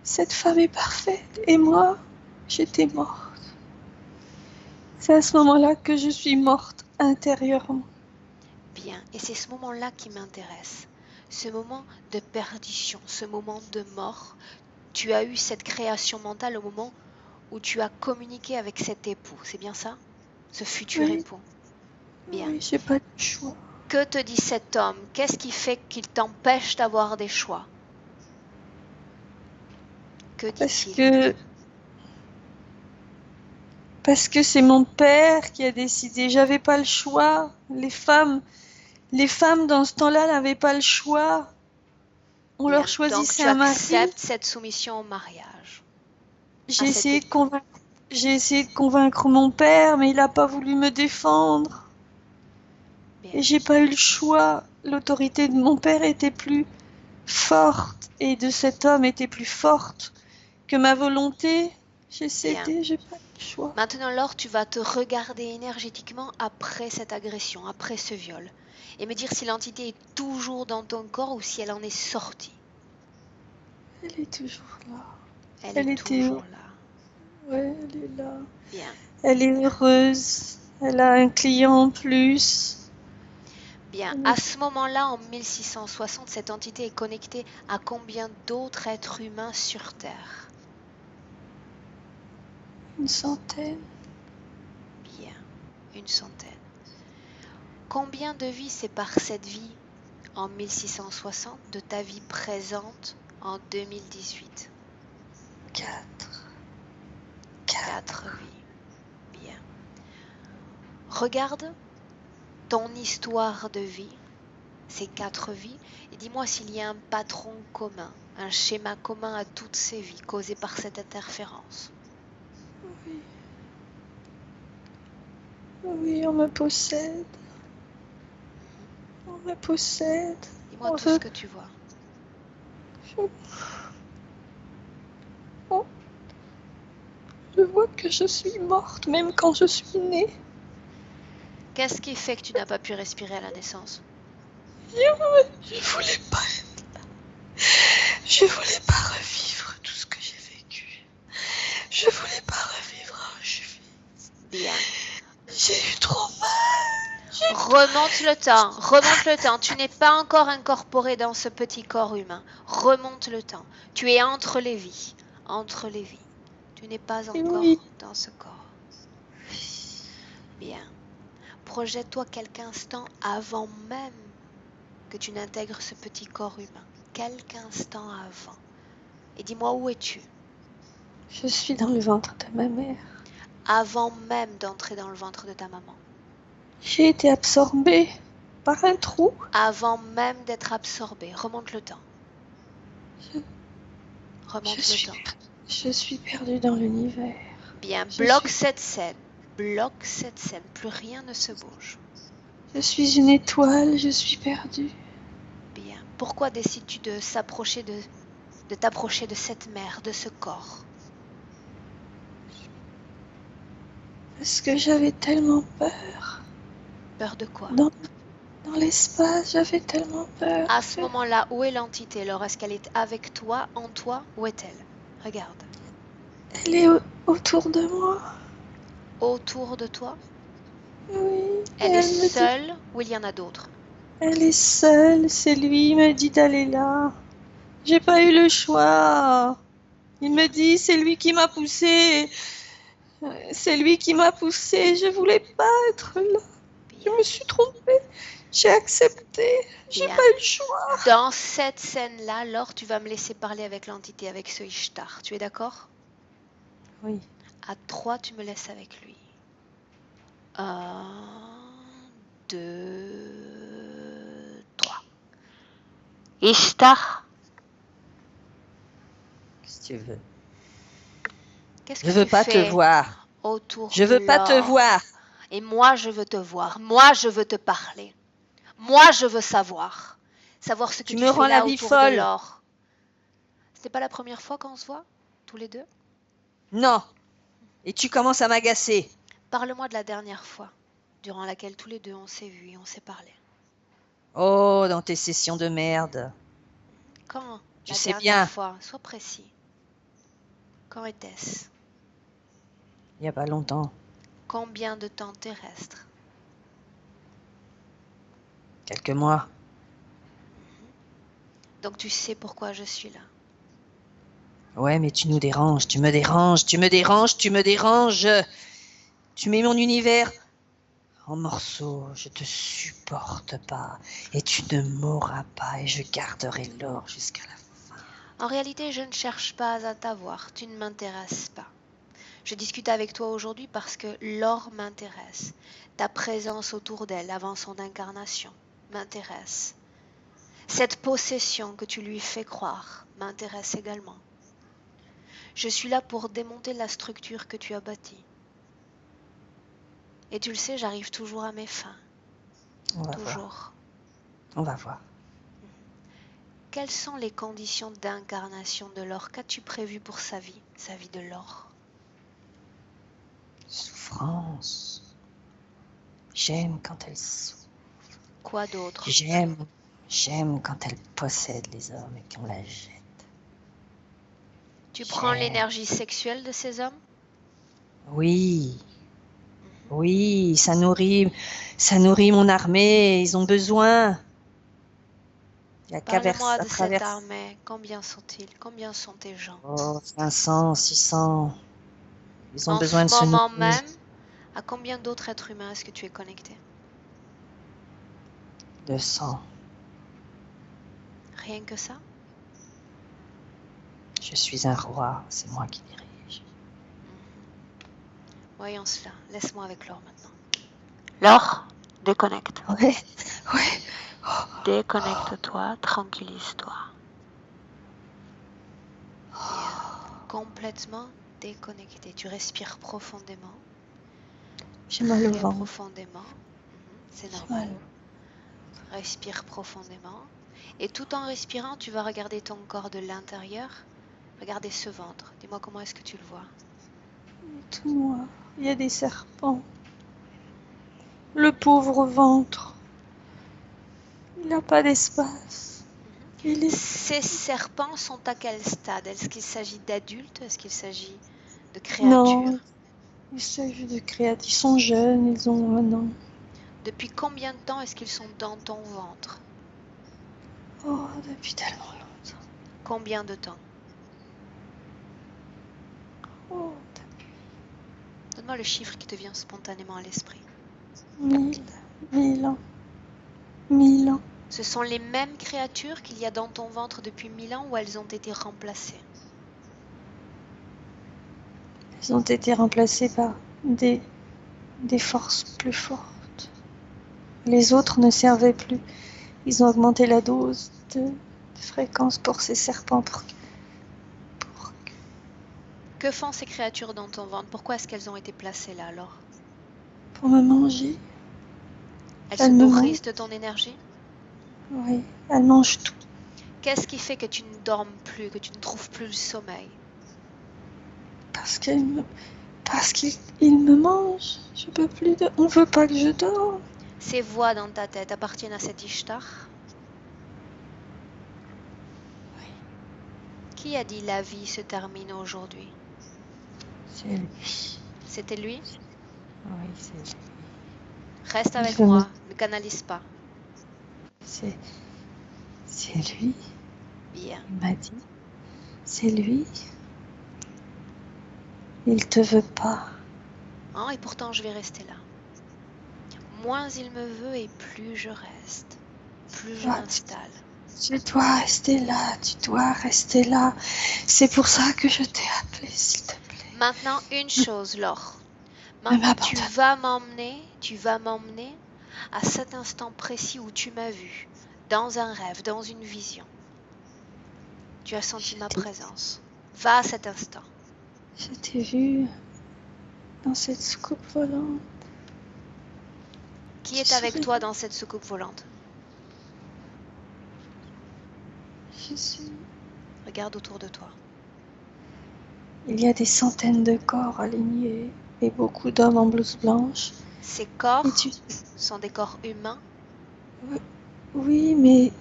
Cette femme est parfaite et moi, j'étais morte. C'est à ce moment-là que je suis morte intérieurement. Bien, et c'est ce moment-là qui m'intéresse. Ce moment de perdition, ce moment de mort. Tu as eu cette création mentale au moment où tu as communiqué avec cet époux, c'est bien ça? Ce futur Oui, époux. Bien. oui, j'ai pas de choix. Que te dit cet homme? Qu'est-ce qui fait qu'il t'empêche d'avoir des choix? Que Parce dit-il? que Parce que c'est mon père qui a décidé. J'avais pas le choix. Les femmes dans ce temps-là n'avaient pas le choix. On Bien, leur donc choisissait tu un mari. acceptes cette soumission au mariage. À J'ai cette essayé de époque. convaincre, j'ai essayé de convaincre mon père, mais il n'a pas voulu me défendre. Bien, Et j'ai pas eu le choix. L'autorité de mon père était plus forte et de cet homme était plus forte que ma volonté. J'ai bien. cédé, j'ai pas eu le choix. Maintenant, Laure, tu vas te regarder énergétiquement après cette agression, après ce viol, et me dire si l'entité est toujours dans ton corps ou si elle en est sortie. Elle est toujours là. Elle Elle est était, toujours là. ouais, elle est là. Bien, Elle est heureuse. Elle a un client en plus. bien. Elle À est ce moment-là, en 1660, cette entité est connectée à combien d'autres êtres humains sur Terre? une centaine. Bien, une centaine. Combien de vies séparent cette vie en 1660 de ta vie présente en 2018? 4. 4 vies. Bien. Regarde ton histoire de vie, ces 4 vies, et dis-moi s'il y a un patron commun, un schéma commun à toutes ces vies causées par cette interférence. Oui. Oui, on me possède. On me possède. Dis-moi On tout ce veut. que tu vois. Je... oh, je vois que je suis morte, même quand je suis née. Qu'est-ce qui fait que tu n'as pas pu respirer à la naissance? Je voulais pas être là. Je voulais pas revivre tout ce que j'ai vécu. Je voulais pas revivre Auschwitz. Bien. J'ai eu trop mal. Remonte le temps. Tu n'es pas encore incorporé dans ce petit corps humain. Remonte le temps. Tu es entre les vies. Entre les vies. Tu n'es pas Et oui, encore dans ce corps. Bien. Projette-toi quelques instants avant même que tu n'intègres ce petit corps humain. Quelques instants avant. Et dis-moi où es-tu? je suis dans le ventre de ma mère. Avant même d'entrer dans le ventre de ta maman. J'ai été absorbée par un trou. Avant même d'être absorbé. Remonte le temps. Je Remonte le suis, temps. je suis perdue dans l'univers. Bien, Je bloque suis, cette scène. Bloque cette scène. Plus rien ne se bouge. je suis une étoile, je suis perdue. Bien. Pourquoi décides-tu de t'approcher de cette mère, de ce corps? Parce que j'avais tellement peur. Peur de quoi? Dans l'espace, j'avais tellement peur. À ce moment-là, où est l'entité, Laure? Est-ce qu'elle est avec toi, en toi? Où est-elle? Regarde. Elle est autour de moi. Autour de toi? Oui, et Elle est elle me dit, seule ou il y en a d'autres? elle est seule, c'est lui, il me dit d'aller là. J'ai pas eu le choix. Il me dit, c'est lui qui m'a poussée. C'est lui qui m'a poussée. Je voulais pas être là. Je Bien. me suis trompée. J'ai accepté. J'ai Bien. pas eu le choix. Dans cette scène-là, Laure, tu vas me laisser parler avec l'entité, avec ce Ishtar. Tu es d'accord? Oui. À 3, tu me laisses avec lui. 1, 2, 3. Ishtar, Qu'est-ce que tu veux? qu'est-ce Je que veux tu pas te fais voir. autour Je de veux pas te Laure? voir. Et moi, je veux te voir. Moi, je veux te parler. Moi, je veux savoir. Savoir ce que Tu tu me fais rends la là vie autour de folle. Laure. C'était pas la première fois qu'on se voit, tous les deux? Non. Et tu commences à m'agacer. Parle-moi de la dernière fois, durant laquelle tous les deux on s'est vus et on s'est parlé. Oh, dans tes sessions de merde. Quand? Tu La sais dernière bien. fois, sois précis. Quand était-ce? Il n'y a pas longtemps. Combien de temps terrestre? Quelques mois. Donc tu sais pourquoi je suis là. Ouais, mais tu nous déranges, tu me déranges, tu me déranges, tu me déranges. Tu mets mon univers en morceaux, je te supporte pas. Et tu ne m'auras pas et je garderai l'or jusqu'à la fin. En réalité, je ne cherche pas à t'avoir, tu ne m'intéresses pas. Je discute avec toi aujourd'hui parce que l'or m'intéresse. Ta présence autour d'elle avant son incarnation m'intéresse. Cette possession que tu lui fais croire m'intéresse également. Je suis là pour démonter la structure que tu as bâtie. Et tu le sais, j'arrive toujours à mes fins. On va voir. Toujours. On va voir. Quelles sont les conditions d'incarnation de l'or? Qu'as-tu prévu pour sa vie de l'or? Souffrance. J'aime quand elle souffre. Quoi d'autre? J'aime quand elle possède les hommes et qu'on la jette. Tu prends l'énergie sexuelle de ces hommes? Oui. Oui, ça nourrit mon armée, ils ont besoin. Il y a qu'à Parle-moi de travers... cette armée. Combien sont-ils? Combien sont tes gens? 500, 600. Ils ont En besoin de ce se moment nourrir. même, à combien d'autres êtres humains est-ce que tu es connecté? 200. Rien que ça? Je suis un roi, c'est moi qui dirige. Voyons cela. Laisse-moi avec l'or maintenant. L'or, déconnecte. Ouais. Déconnecte-toi, tranquillise-toi. Complètement déconnecté. Tu respires profondément. J'ai mal au Très ventre. profondément. C'est normal. Respire profondément. Et tout en respirant, tu vas regarder ton corps de l'intérieur. Regardez ce ventre. Dis-moi comment est-ce que tu le vois? Il est tout noir. Il y a des serpents. Le pauvre ventre. Il n'a pas d'espace. Ces serpents sont à quel stade? Est-ce qu'il s'agit d'adultes? Est-ce qu'il s'agit de créatures? Non, il s'agit de créatures. Ils sont jeunes, ils ont 1 an. Depuis combien de temps est-ce qu'ils sont dans ton ventre? Oh, depuis tellement longtemps. Combien de temps? Oh, Donne-moi le chiffre qui te vient spontanément à l'esprit. 1000 ans. 1000 ans. Ce sont les mêmes créatures qu'il y a dans ton ventre depuis 1000 ans ou elles ont été remplacées? Ils ont été remplacés par des forces plus fortes. Les autres ne servaient plus. Ils ont augmenté la dose de fréquence pour ces serpents. Que font ces créatures dans ton ventre? Pourquoi est-ce qu'elles ont été placées là alors? Pour me manger. Elles se nourrissent de ton énergie? Oui, elles mangent tout. Qu'est-ce qui fait que tu ne dormes plus, que tu ne trouves plus le sommeil? Parce qu'ils me mangent. Je peux plus de... On veut pas que je dorme. Ces voix dans ta tête appartiennent à cet Ishtar? Oui. Qui a dit la vie se termine aujourd'hui? C'est lui. C'était lui? Oui, c'est lui. Reste avec moi, ne canalise pas. C'est lui. Bien. Il m'a dit. C'est lui. Il te veut pas. Hein, et pourtant je vais rester là. Moins il me veut et plus je reste. Plus je m'installe. Tu dois rester là, tu dois rester là. C'est pour ça que je t'ai appelé, s'il te plaît. Maintenant, une chose, Laure. Maintenant, tu vas m'emmener à cet instant précis où tu m'as vu, dans un rêve, dans une vision. Tu as senti ma présence. Va à cet instant. Je t'ai vu dans cette soucoupe volante. Qui est avec toi dans cette soucoupe volante? Je suis... Regarde autour de toi. Il y a des centaines de corps alignés et beaucoup d'hommes en blouse blanche. Ces corps sont des corps humains? Oui, mais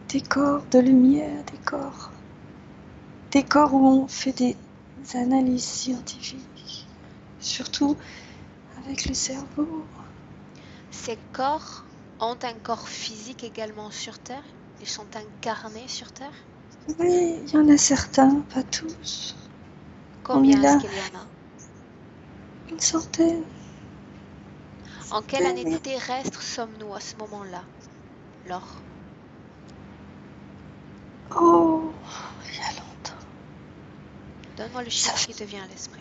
des corps de lumière, des corps où on fait des analyses scientifiques, surtout avec le cerveau. Ces corps ont un corps physique également sur Terre? Ils sont incarnés sur Terre? Oui, il y en a certains, pas tous. Combien est est-ce là. qu'il y en a? Une centaine. En quelle année Mais- terrestre sommes-nous à ce moment-là, Laure? Oh, il y a longtemps. Donne-moi le Ça chiffre fait- qui te vient à l'esprit.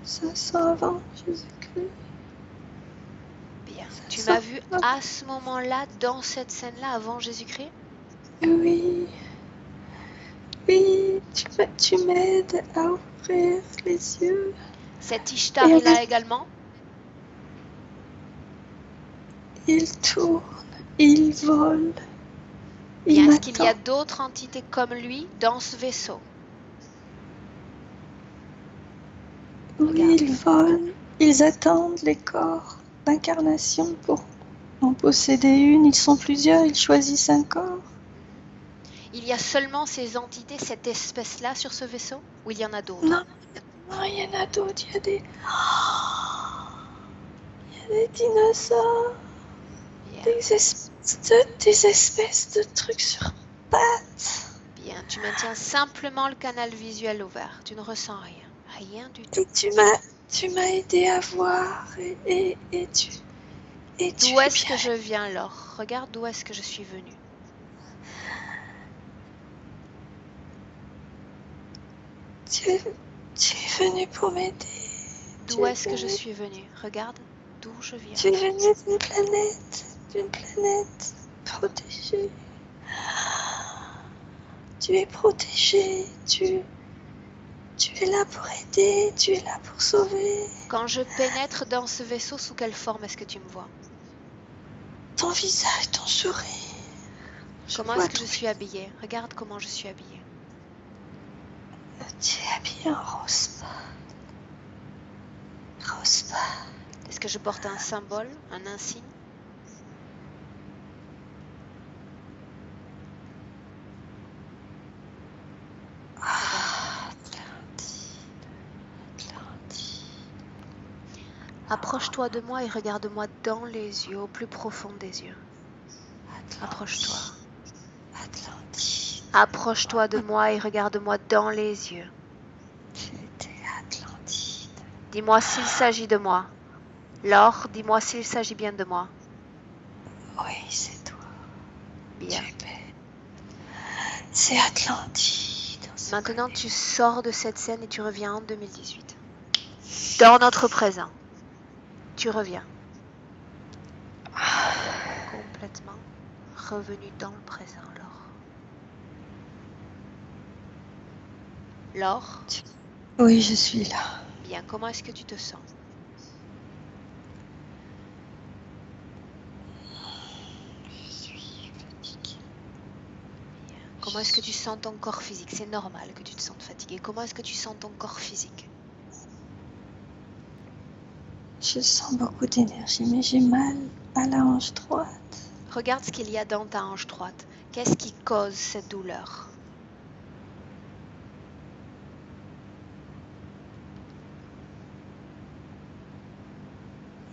500 avant Jésus-Christ. Bien. Tu Ça- m'as vu à ce moment-là, dans cette scène-là, avant Jésus-Christ? Oui, oui, tu m'aides à ouvrir les yeux. Cet Ishtar Et est là également? il tourne, il vole, Bien. il Est-ce qu'il y a m'attend. d'autres entités comme lui dans ce vaisseau? Oui, Regarde. ils volent, ils attendent les corps d'incarnation pour en posséder une. Ils sont plusieurs, ils choisissent un corps. Il y a seulement ces entités, cette espèce-là sur ce vaisseau? Ou il y en a d'autres? Non, non, il y en a d'autres. Il y a des dinosaures, Bien. des espèces de trucs sur pattes. Bien. Tu maintiens simplement le canal visuel ouvert. Tu ne ressens rien. Rien du tout. Et tu m'as aidé à voir et tu D'où es est-ce que bien. je viens, Laure? Regarde d'où est-ce que je suis venue. Tu es venu pour m'aider. D'où est-ce que je suis venue? Regarde d'où je viens. Tu es venu d'une planète protégée. Tu es protégé, tu es là pour aider, tu es là pour sauver. Quand je pénètre dans ce vaisseau, sous quelle forme est-ce que tu me vois? Ton visage, ton sourire. Comment est-ce que je suis habillée? Regarde comment je suis habillée. Tu es habillé en rosebud. Rosebud. Est-ce que je porte un symbole, un insigne? Approche-toi de moi et regarde-moi dans les yeux, au plus profond des yeux. Approche-toi. Atlantide. Approche-toi de moi et regarde-moi dans les yeux. C'était Atlantide. Dis-moi s'il s'agit de moi. Laure, dis-moi s'il s'agit bien de moi. Oui, c'est toi. Bien. Tu es belle. C'est Atlantide. Maintenant, tu sors de cette scène et tu reviens en 2018. Dans notre présent. Tu reviens. Complètement revenu dans le présent, Laure. Laure, Oui, je suis là. bien, comment est-ce que tu te sens? Je suis fatiguée. Comment est-ce que tu sens ton corps physique? C'est normal que tu te sentes fatigué. Comment est-ce que tu sens ton corps physique? Je sens beaucoup d'énergie, mais j'ai mal à la hanche droite. Regarde ce qu'il y a dans ta hanche droite. Qu'est-ce qui cause cette douleur?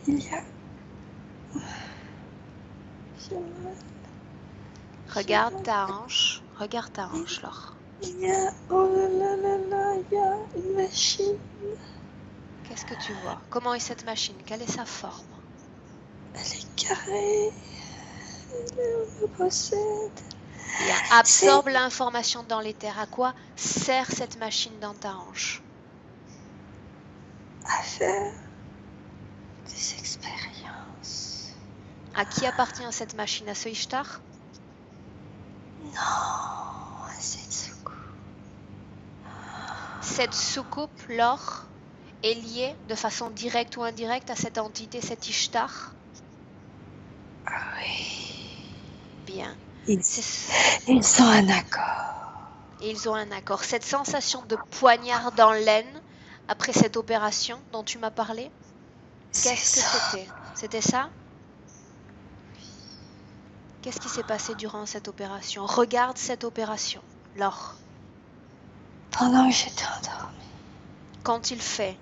Il y a... J'ai mal. Regarde ta hanche, Laure. Il y a... Oh là là là là, il y a une machine. Qu'est-ce que tu vois? Comment est cette machine? Quelle est sa forme? Elle est carrée. Elle me possède. Bien, absorbe l'information dans l'éther. À quoi sert cette machine dans ta hanche? À faire des expériences. À qui appartient cette machine? À ce Ishtar? Non, c'est Setsuko. Cette soucoupe, Laure, est liée de façon directe ou indirecte à cette entité, cet Ishtar? Oui. Bien. Ils ont un accord. Ils ont un accord. Cette sensation de poignard dans l'aine après cette opération dont tu m'as parlé, qu'est-ce que c'était? C'était ça? Qu'est-ce qui s'est passé durant cette opération? Regarde cette opération. Laure, Pendant que j'étais endormie, quand il fait,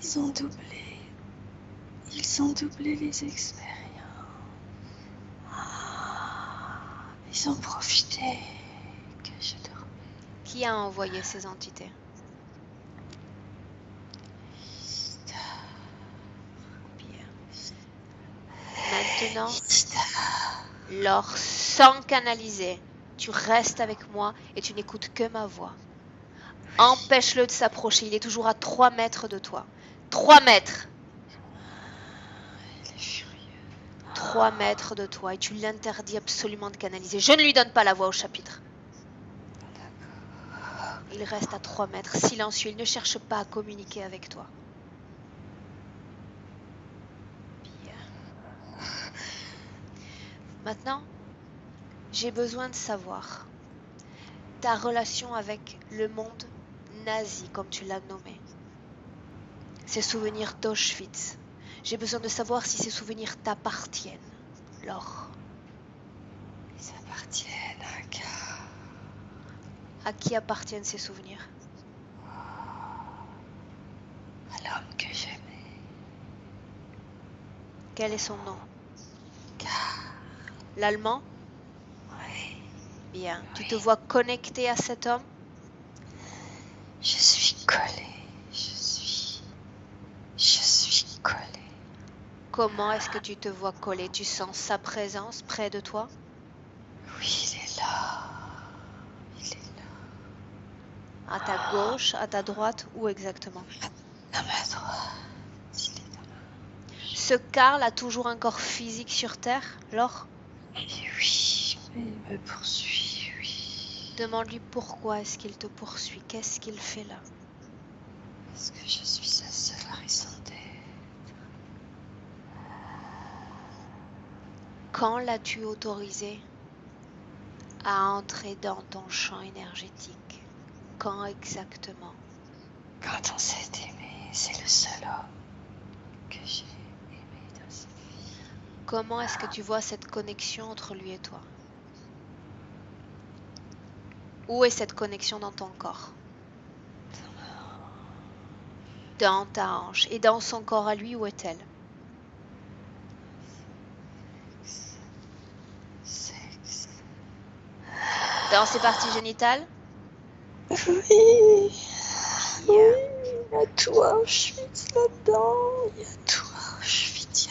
ils ont doublé. Ils ont doublé les expériences. Ils ont profité que je dormais. qui a envoyé ces entités? Bien. Maintenant, Laure, sans canaliser, tu restes avec moi et tu n'écoutes que ma voix. Empêche-le de s'approcher, il est toujours à 3 mètres de toi. 3 mètres! Il est furieux. 3 mètres de toi et tu l'interdis absolument de canaliser. Je ne lui donne pas la voix au chapitre. Il reste à 3 mètres, silencieux, il ne cherche pas à communiquer avec toi. Bien. Maintenant, j'ai besoin de savoir ta relation avec le monde nazi, comme tu l'as nommé. Ces souvenirs d'Auschwitz. J'ai besoin de savoir si ces souvenirs t'appartiennent, Laure. Ils appartiennent à un gars. À qui appartiennent ces souvenirs? À l'homme que j'aimais. Quel est son nom? Car, L'allemand? oui, Bien. Tu Oui. te vois connecté à cet homme? je suis collée. Je suis collée. Comment est-ce que tu te vois collé? Tu sens sa présence près de toi? Oui, il est là. Il est là. À ta gauche, à ta droite, où exactement? À ma droite. Il est dans Ce Karl a toujours un corps physique sur Terre, Laure? Oui, mais il me poursuit, oui. Demande-lui pourquoi est-ce qu'il te poursuit? Qu'est-ce qu'il fait là? Parce que je suis sa seule raison d'être. Quand l'as-tu autorisé à entrer dans ton champ énergétique? Quand exactement? Quand on s'est aimé, c'est le seul homme que j'ai aimé dans cette vie. Comment est-ce que tu vois cette connexion entre lui et toi? Où est cette connexion dans ton corps? Dans ta hanche. Et dans son corps à lui, où est-elle? Sexe. Dans ses parties génitales? Oui. Bien. Oui, il y a tout à Auschwitz là-dedans. Il y a tout à Auschwitz.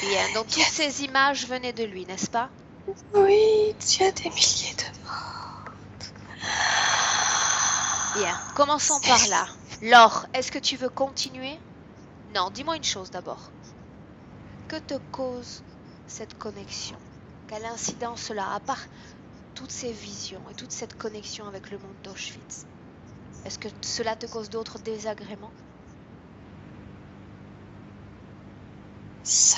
Il y a des... Bien. Donc toutes ces images venaient de lui, n'est-ce pas? Oui, il y a des milliers de morts. Bien. Commençons par là. Laure, est-ce que tu veux continuer? Non, dis-moi une chose d'abord. Que te cause cette connexion? Quelle incidence cela, à part toutes ces visions et toute cette connexion avec le monde d'Auschwitz? Est-ce que cela te cause d'autres désagréments? Ça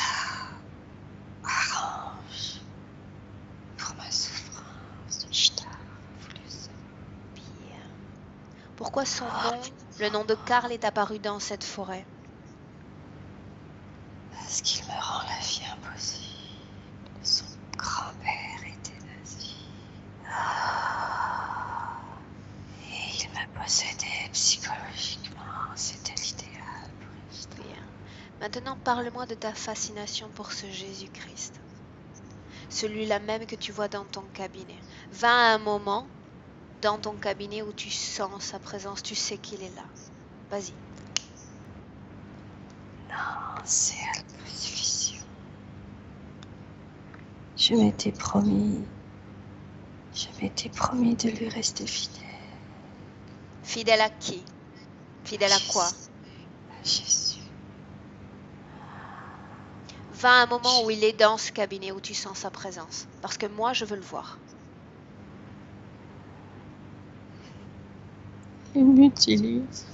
arrange pour ma souffrance. Je t'ai voulu ça. Bien. Pourquoi son nom, le nom de Karl, est apparu dans cette forêt? Parce qu'il me rend la vie impossible. Son grand-père était nazi. Et il me possédait psychologiquement. C'était l'idéal pour rester. Bien. Maintenant, parle-moi de ta fascination pour ce Jésus-Christ. Celui-là même que tu vois dans ton cabinet. Va à un moment dans ton cabinet où tu sens sa présence, tu sais qu'il est là. Vas-y. Non, c'est à la crucifixion. Je m'étais promis de lui rester fidèle. Fidèle à qui? Fidèle à quoi? À Jésus. Va à un moment où il est dans ce cabinet, où tu sens sa présence. Parce que moi, je veux le voir. Il m'utilise.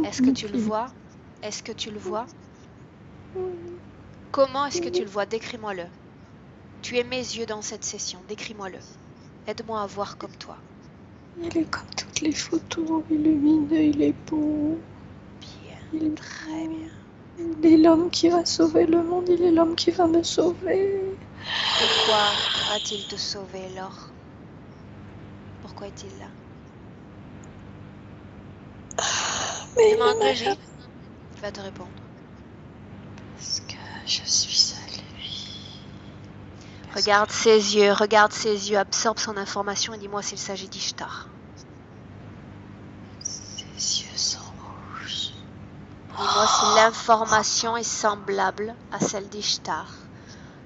Est-ce que tu le vois? Est-ce que tu le vois? Comment est-ce que tu le vois? Décris-moi-le. Tu es mes yeux dans cette session. Décris-moi-le. Aide-moi à voir comme toi. Il est comme toutes les photos, il est lumineux, il est beau. Bien, Il est très bien. Il est l'homme qui va sauver le monde, il est l'homme qui va me sauver. De quoi va-t-il te sauver, Laure? Pourquoi est-il là? Mais il Demande est le J. malade Il va te répondre. parce que je suis seule, lui. Regarde ses yeux, absorbe son information et dis-moi s'il s'agit d'Ishtar. Ses yeux sont rouges. Dis-moi si l'information est semblable à celle d'Ishtar.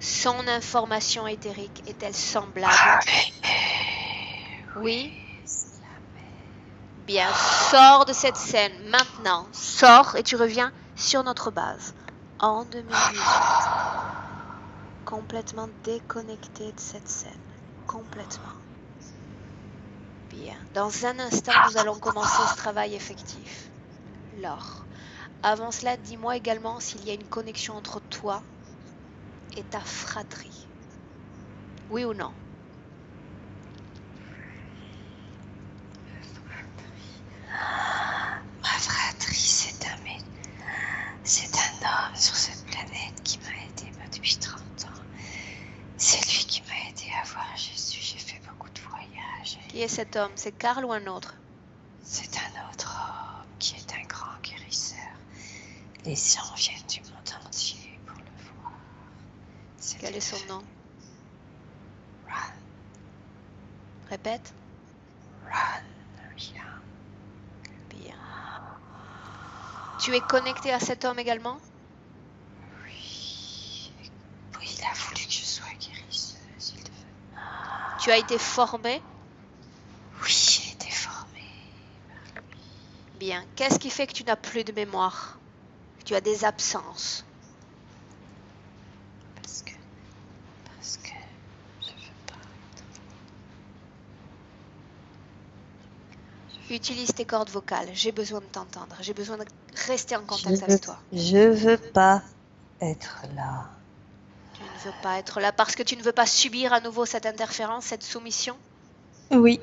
Son information éthérique est-elle semblable? Oui? Bien, sors de cette scène maintenant. Sors et tu reviens sur notre base. En 2018. Complètement déconnecté de cette scène. Complètement. Bien. Dans un instant, nous allons commencer ce travail effectif. Laure. Avant cela, dis-moi également s'il y a une connexion entre toi et ta fratrie. Oui ou non? Ma fratrie, c'est un homme sur cette planète qui m'a aidé depuis 30 ans. C'est lui qui m'a aidé à voir Jésus. J'ai fait beaucoup de voyages. Qui est cet homme? C'est Karl ou un autre? C'est un autre homme qui est un grand guérisseur. Les gens viennent du monde entier pour le voir. Quel est son nom? Ran. Répète. Ran. Bien. Tu es connecté à cet homme également? Oui. Oui, il a voulu que je sois guérisseuse. Il devait... Tu as été formé? Oui, j'ai été formée. Bien. Qu'est-ce qui fait que tu n'as plus de mémoire? Que tu as des absences? Parce que je veux pas. Utilise tes cordes vocales. J'ai besoin de t'entendre. J'ai besoin de rester en contact avec toi. Je veux pas être là. Tu ne veux pas être là parce que tu ne veux pas subir à nouveau cette interférence, cette soumission? Oui.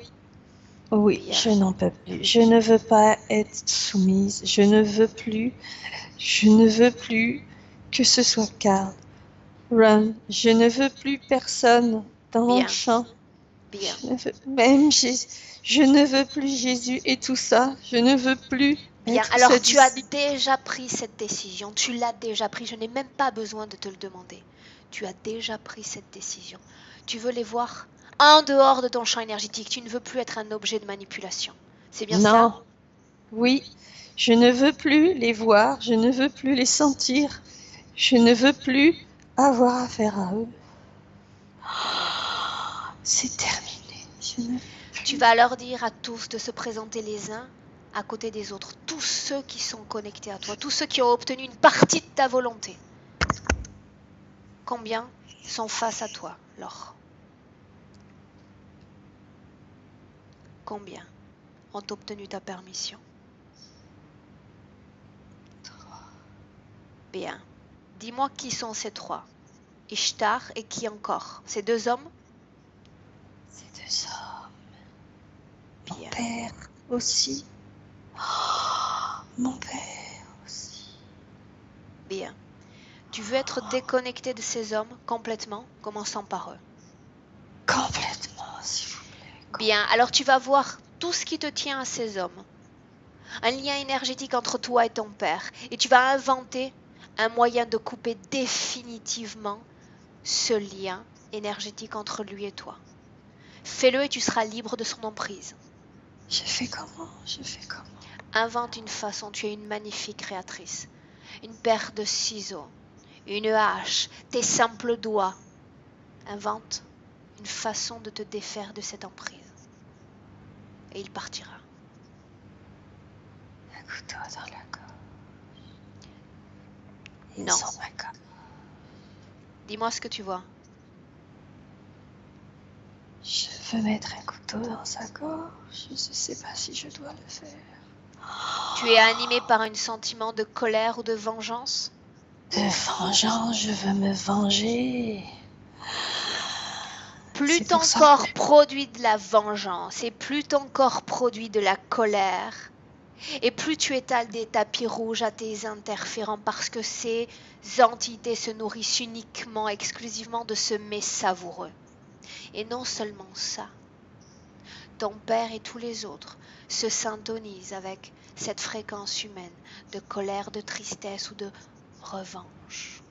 Oui, Bien. je n'en peux plus. Je ne veux pas être soumise. Je ne veux plus que ce soit Karl. Ron, je ne veux plus personne dans Bien. mon champ. Bien. Je ne veux plus Jésus et tout ça. Je ne veux plus. Bien. être Alors cette tu as ici. déjà pris cette décision. Tu l'as déjà pris. Je n'ai même pas besoin de te le demander. Tu as déjà pris cette décision. Tu veux les voir en dehors de ton champ énergétique. Tu ne veux plus être un objet de manipulation. C'est bien ça? Non. Oui, je ne veux plus les voir. Je ne veux plus les sentir. Je ne veux plus avoir affaire à eux. C'est terminé. Je ne... Tu vas leur dire à tous de se présenter les uns à côté des autres. Tous ceux qui sont connectés à toi. Tous ceux qui ont obtenu une partie de ta volonté. Combien sont face à toi, Laure? Combien ont obtenu ta permission? 3. Bien. Dis-moi qui sont ces trois. Ishtar et qui encore? Ces deux hommes? Ces deux hommes. Mon Bien. père aussi. Oh, mon père aussi. Bien. Tu veux être déconnecté de ces hommes complètement, commençant par eux. Complètement, s'il vous plaît. Bien, alors tu vas voir tout ce qui te tient à ces hommes. Un lien énergétique entre toi et ton père. Et tu vas inventer un moyen de couper définitivement ce lien énergétique entre lui et toi. Fais-le et tu seras libre de son emprise. Je fais comment? Invente une façon, tu es une magnifique créatrice. Une paire de ciseaux, une hache, tes simples doigts. Invente une façon de te défaire de cette emprise. Et il partira. Un couteau dans la gorge. Non. Sans ma gorge. Dis-moi ce que tu vois. Je veux mettre un couteau dans sa gorge. Je ne sais pas si je dois le faire. Tu es animé par un sentiment de colère ou de vengeance? De vengeance, je veux me venger. Plus C'est ton pour ça corps que- produit de la vengeance et plus ton corps produit de la colère, Et plus tu étales des tapis rouges à tes interférents parce que ces entités se nourrissent uniquement, exclusivement de ce mets savoureux. Et non seulement ça, ton père et tous les autres se syntonisent avec cette fréquence humaine de colère, de tristesse ou de revanche.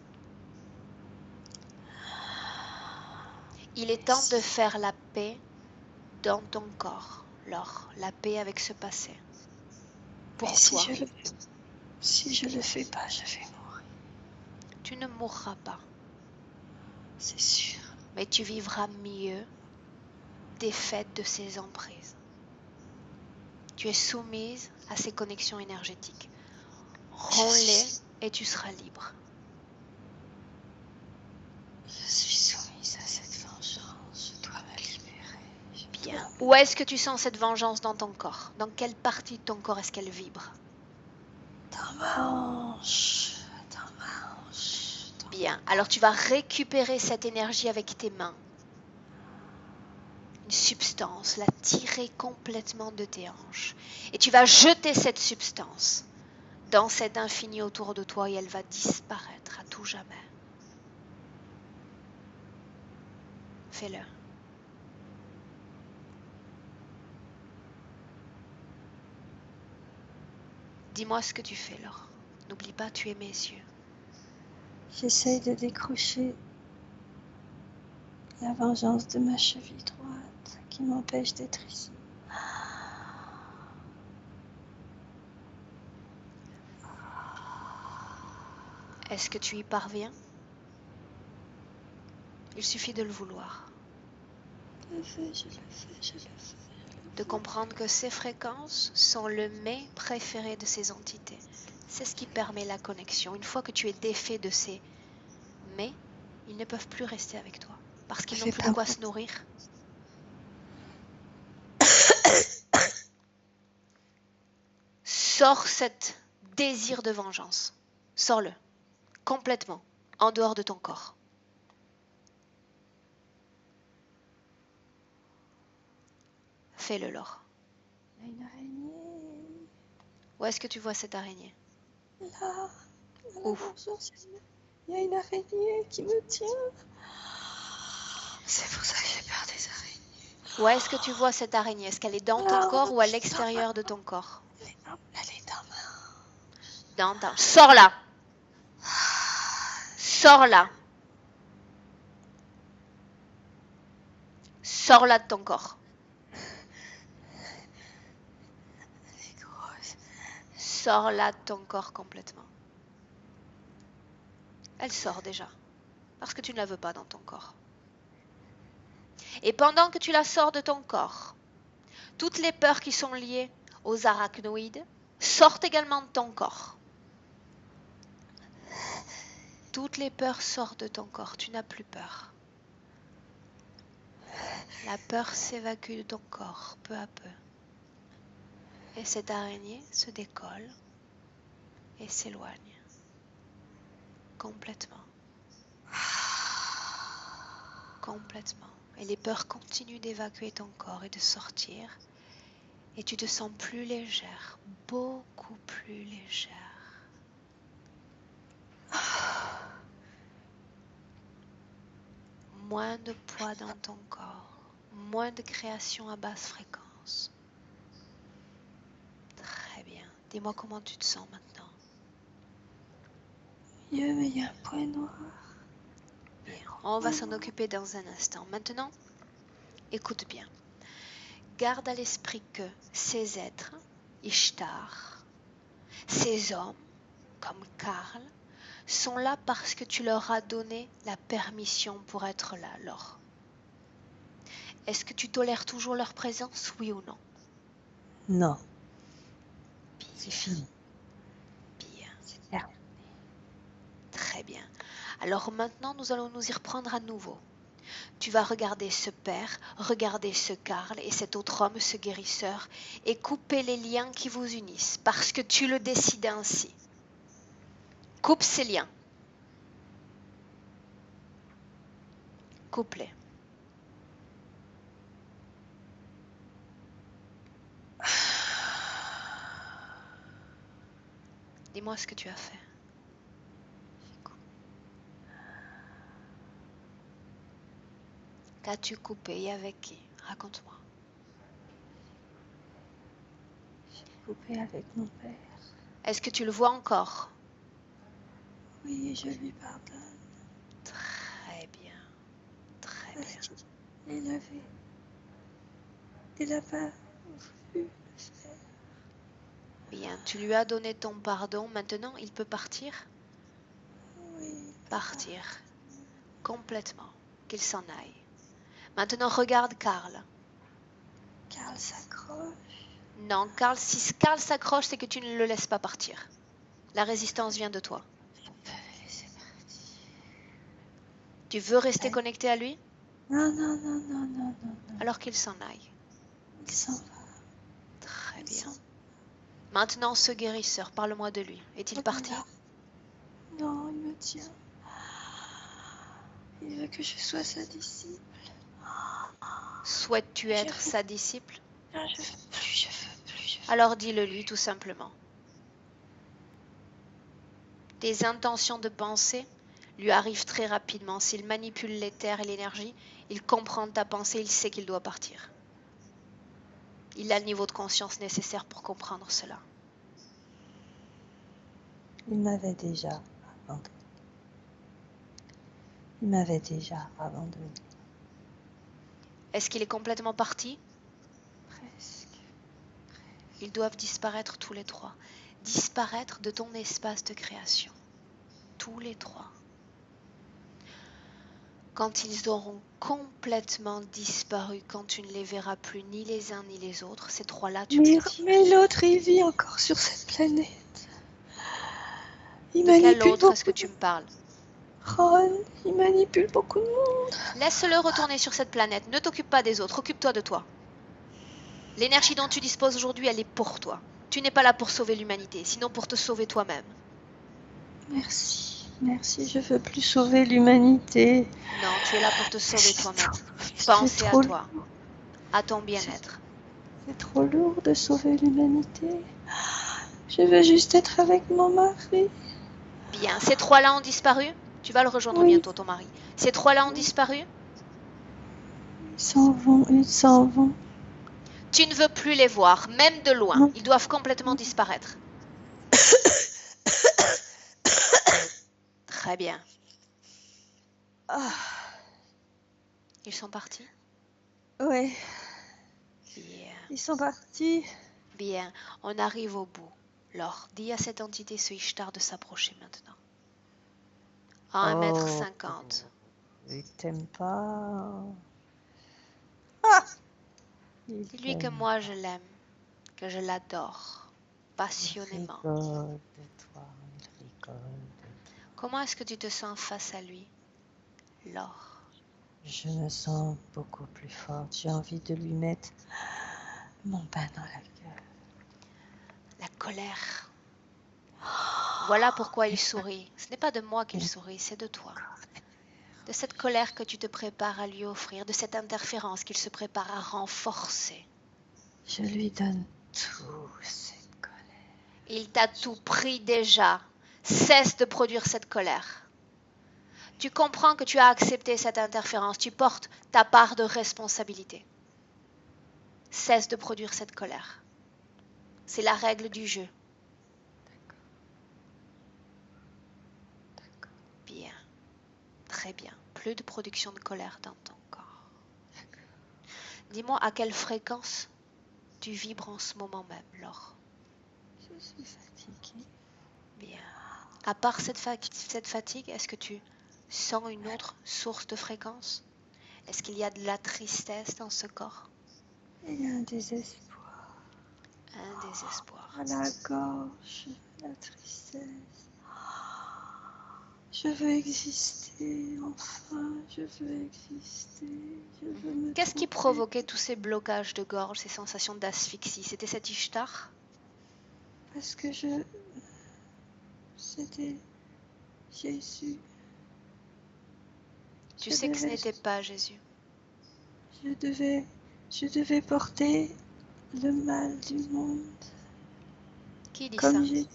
Il est temps de faire la paix dans ton corps, Laure, la paix avec ce passé. Pour Mais toi. si je le fais pas, je vais mourir. Tu ne mourras pas, C'est sûr. mais tu vivras mieux défaite de ces emprises. Tu es soumise à ces connexions énergétiques. Romps-les et tu seras libre. Je suis soumise à cette vengeance. Je dois me libérer. Bien. Où est-ce que tu sens cette vengeance dans ton corps? Dans quelle partie de ton corps est-ce qu'elle vibre? Dans ma hanche. Dans ma hanche. Bien. Alors tu vas récupérer cette énergie avec tes mains. Une substance, la tirer complètement de tes hanches. Et tu vas jeter cette substance dans cet infini autour de toi et elle va disparaître à tout jamais. Fais-le. Dis-moi ce que tu fais, Laure. N'oublie pas, tu es mes yeux. J'essaye de décrocher la vengeance de ma cheville droite qui m'empêche d'être ici. Est-ce que tu y parviens? Il suffit de le vouloir. Je le fais, je le fais, je le fais. De comprendre que ces fréquences sont le mets préféré de ces entités. C'est ce qui permet la connexion. Une fois que tu es défait de ces mets, ils ne peuvent plus rester avec toi parce qu'ils n'ont plus de quoi se nourrir. Sors cet désir de vengeance. Sors-le complètement en dehors de ton corps. Fais-le, Laure. Il y a une araignée. Où est-ce que tu vois cette araignée? Là. Où? Il y a une araignée qui me tient. C'est pour ça que j'ai peur des araignées. Où est-ce que tu vois cette araignée? Est-ce qu'elle est dans ton corps ou à l'extérieur de ton corps? Elle est dans ma... Dans ta... Sors là! Sors là! Sors là de ton corps. Elle est grosse. Sors là de ton corps complètement. Elle sort déjà, parce que tu ne la veux pas dans ton corps. Et pendant que tu la sors de ton corps, toutes les peurs qui sont liées aux arachnoïdes sortent également de ton corps. Toutes les peurs sortent de ton corps, tu n'as plus peur. La peur s'évacue de ton corps peu à peu. Et cette araignée se décolle et s'éloigne complètement. Complètement. Et les peurs continuent d'évacuer ton corps et de sortir. Et tu te sens plus légère, beaucoup plus légère. Moins de poids dans ton corps, moins de création à basse fréquence. Très bien. Dis-moi comment tu te sens maintenant. Mieux, mais il y a un point noir. Bien. On va s'en occuper dans un instant. Maintenant, écoute bien. Garde à l'esprit que ces êtres, Ishtar, ces hommes, comme Karl, sont là parce que tu leur as donné la permission pour être là, Laure. Est-ce que tu tolères toujours leur présence, oui ou non? Non, Bien. c'est fini. Bien. C'est clair. Très bien. Alors maintenant, nous allons nous y reprendre à nouveau. Tu vas regarder ce père, regarder ce Karl et cet autre homme, ce guérisseur, et couper les liens qui vous unissent, parce que tu le décides ainsi. Coupe ces liens. Coupe-les. Dis-moi ce que tu as fait. Qu'as-tu coupé et avec qui? Raconte-moi. J'ai coupé avec mon père. Est-ce que tu le vois encore? Oui, je lui pardonne. Très bien. Très Parce bien. qu'il n'a pas voulu le faire. Bien, tu lui as donné ton pardon. Maintenant, il peut partir? Oui. Partir. Complètement. Qu'il s'en aille. Maintenant, regarde Karl. Karl s'accroche. Non, Karl, si Karl s'accroche, c'est que tu ne le laisses pas partir. La résistance vient de toi. Je peux le laisser partir. Tu veux rester Ouais. connecté à lui? Non, non, non, non, non, non, non. Alors qu'il s'en aille. Il s'en va. Très Il bien. s'en Maintenant, ce guérisseur, parle-moi de lui. Est-il va. parti? Non, il me tient. Il veut que je sois sa disciple. Souhaites-tu être sa disciple? Non, je veux plus, je veux plus, je veux Alors dis-le lui tout simplement. Tes intentions de pensée lui arrivent très rapidement. S'il manipule l'éther et l'énergie, il comprend ta pensée, il sait qu'il doit partir. Il a le niveau de conscience nécessaire pour comprendre cela. Il m'avait déjà abandonné. Il m'avait déjà abandonné. Est-ce qu'il est complètement parti? presque. Ils doivent disparaître tous les trois. Disparaître de ton espace de création. Tous les trois. Quand ils auront complètement disparu, quand tu ne les verras plus ni les uns ni les autres, ces trois-là, tu me le dis. Mais l'autre, il vit encore sur cette planète. Il De quel manipule autre est-ce que beaucoup tu de... me parles? Ron, il manipule beaucoup de monde. Laisse-le retourner sur cette planète. Ne t'occupe pas des autres. Occupe-toi de toi. L'énergie dont tu disposes aujourd'hui, elle est pour toi. Tu n'es pas là pour sauver l'humanité, sinon pour te sauver toi-même. Merci, merci, je veux plus sauver l'humanité. Non, tu es là pour te sauver toi-même. C'est Penser à trop toi, lourd. à ton bien-être. C'est trop lourd de sauver l'humanité. Je veux juste être avec mon mari. Bien, ces trois-là ont disparu? Tu vas le rejoindre Oui. bientôt, ton mari. Ces trois-là ont disparu? Ils s'en vont, ils s'en vont. Tu ne veux plus les voir, même de loin. Non. Ils doivent complètement disparaître. Très bien. Ah, Ils sont partis? ouais, Bien. ils sont partis. Bien, on arrive au bout. Laure, dis à cette entité ce Ishtar de s'approcher maintenant. À 1,50 m. Il t'aime pas. Il Dis-lui que t'aime. moi je l'aime, que je l'adore, Il passionnément. rigole de toi. Il rigole de toi. Comment est-ce que tu te sens face à lui, Laure? Je me sens beaucoup plus forte. J'ai envie de lui mettre mon pain dans la gueule. La colère. Voilà pourquoi il sourit. Ce n'est pas de moi qu'il sourit, c'est de toi. De cette colère que tu te prépares à lui offrir, de cette interférence qu'il se prépare à renforcer. Je lui donne tout cette colère. Il t'a tout pris déjà. Cesse de produire cette colère. Tu comprends que tu as accepté cette interférence, tu portes ta part de responsabilité. Cesse de produire cette colère. C'est la règle du jeu. D'accord. Bien, très bien. Plus de production de colère dans ton corps. Dis-moi à quelle fréquence tu vibres en ce moment même, Laure. Je suis fatiguée. Bien. À part cette fatigue, est-ce que tu sens une autre source de fréquence? Est-ce qu'il y a de la tristesse dans ce corps? Il y a un désespoir. Un désespoir. À la gorge, la tristesse. Je veux exister, enfin, je veux exister, je veux me Qu'est-ce qui trouver. provoquait tous ces blocages de gorge, ces sensations d'asphyxie? C'était cet Ishtar? Parce que c'était Jésus. Tu sais que ce n'était pas Jésus. Je devais porter le mal du monde. Qui dit Comme ça? Jésus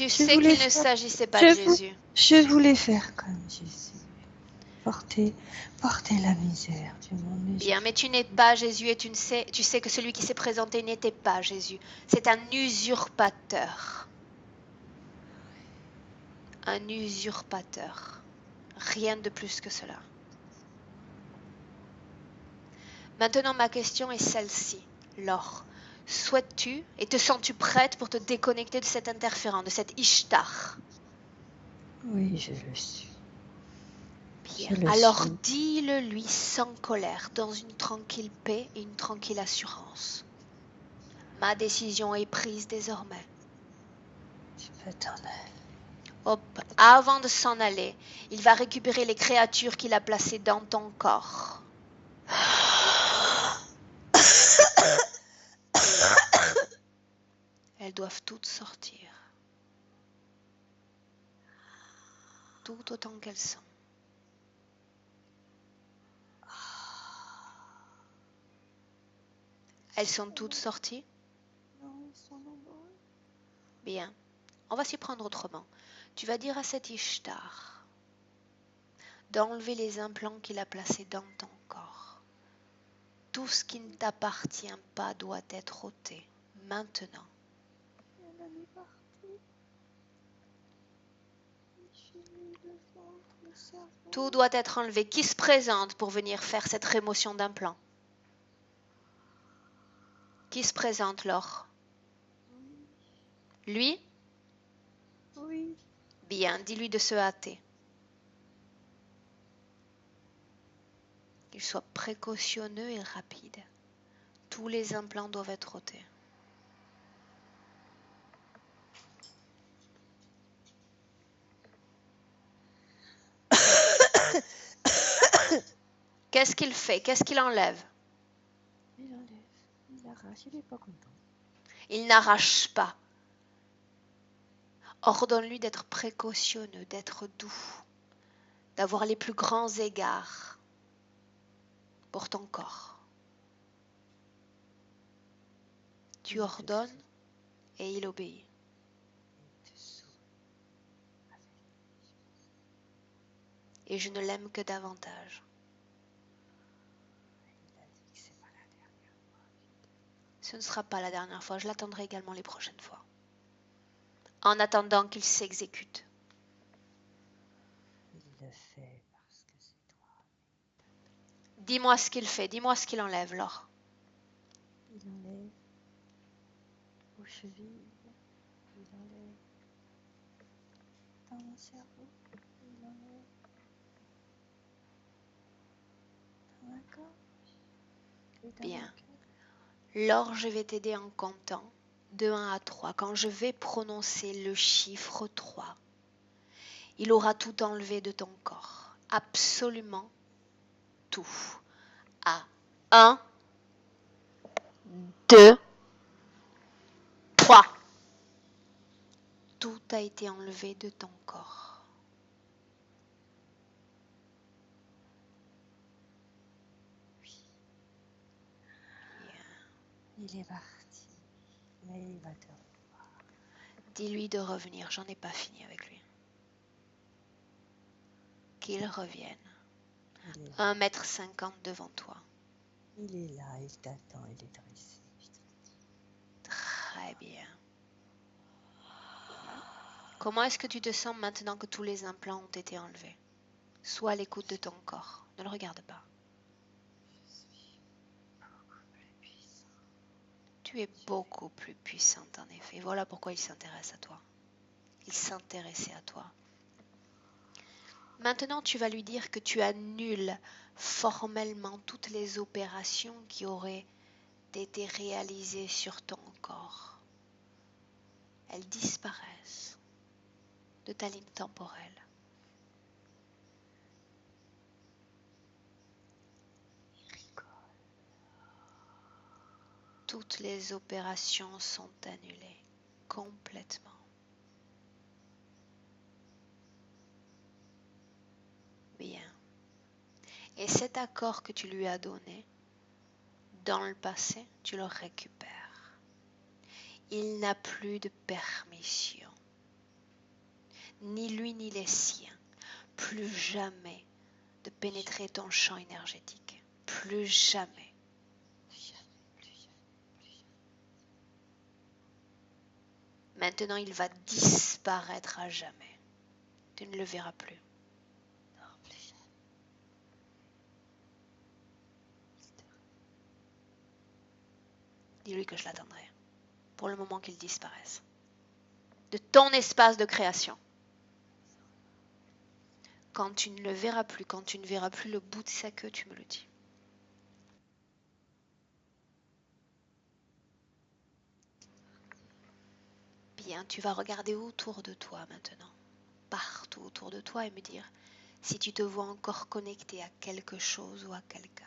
Tu Je sais voulais qu'il ne faire- s'agissait pas de Jésus. Je voulais faire comme Jésus. Porter la misère du monde. Mais Bien, mais tu n'es pas Jésus et tu sais que celui qui s'est présenté n'était pas Jésus. C'est un usurpateur. Un usurpateur. Rien de plus que cela. Maintenant, ma question est celle-ci. Laure, souhaites-tu et te sens-tu prête pour te déconnecter de cet interférent, de cet Ishtar? Oui, je le suis. Bien. Alors dis-le lui sans colère, dans une tranquille paix et une tranquille assurance. Ma décision est prise désormais. Tu peux t'en aller. Hop, avant de s'en aller, il va récupérer les créatures qu'il a placées dans ton corps. Elles doivent toutes sortir. Tout autant qu'elles sont. Elles sont toutes sorties? Non, ils sont nombreux. Bien. On va s'y prendre autrement. Tu vas dire à cet Ishtar d'enlever les implants qu'il a placés dans ton corps. Tout ce qui ne t'appartient pas doit être ôté maintenant. Il y en a mis partout. Les chevilles, le ventre, le cerveau. Tout doit être enlevé. Qui se présente pour venir faire cette rémotion d'implants? Qui se présente, Laure? Lui? Oui. Bien, dis-lui de se hâter. Qu'il soit précautionneux et rapide. Tous les implants doivent être ôtés. Qu'est-ce qu'il fait? Qu'est-ce qu'il enlève? Il enlève. Il arrache. Il n'est pas content. Il n'arrache pas. Ordonne-lui d'être précautionneux, d'être doux, d'avoir les plus grands égards pour ton corps. Tu ordonnes et il obéit. Et je ne l'aime que davantage. Ce ne sera pas la dernière fois, je l'attendrai également les prochaines fois. En attendant qu'il s'exécute. Il le fait parce que c'est toi. Dis-moi ce qu'il fait, dis-moi ce qu'il enlève, Laure. Il enlève aux chevilles. Il enlève dans mon cerveau. Il enlève dans ma gorge. Et dans Bien. mon cœur. Laure, je vais t'aider en comptant de 1 à 3. Quand je vais prononcer le chiffre 3, il aura tout enlevé de ton corps. Absolument tout. À 1, 2, 3. Tout a été enlevé de ton corps. Il est parti. Mais il va te revoir. Dis-lui de revenir, j'en ai pas fini avec lui. Qu'il revienne. 1,50 m devant toi. Il est là, il t'attend, il est dressé. Très bien. Comment est-ce que tu te sens maintenant que tous les implants ont été enlevés? Sois à l'écoute de ton corps. Ne le regarde pas. Tu es beaucoup plus puissante en effet. Voilà pourquoi il s'intéresse à toi. Il s'intéressait à toi. Maintenant, tu vas lui dire que tu annules formellement toutes les opérations qui auraient été réalisées sur ton corps. Elles disparaissent de ta ligne temporelle. Toutes les opérations sont annulées complètement. Bien. Et cet accord que tu lui as donné, dans le passé, tu le récupères. Il n'a plus de permission ni lui ni les siens, plus jamais de pénétrer ton champ énergétique. Plus jamais. Maintenant, il va disparaître à jamais. Tu ne le verras plus. Dis-lui que je l'attendrai. Pour le moment qu'il disparaisse. De ton espace de création. Quand tu ne le verras plus, quand tu ne verras plus le bout de sa queue, tu me le dis. Bien, tu vas regarder autour de toi maintenant. Partout autour de toi et me dire si tu te vois encore connecté à quelque chose ou à quelqu'un.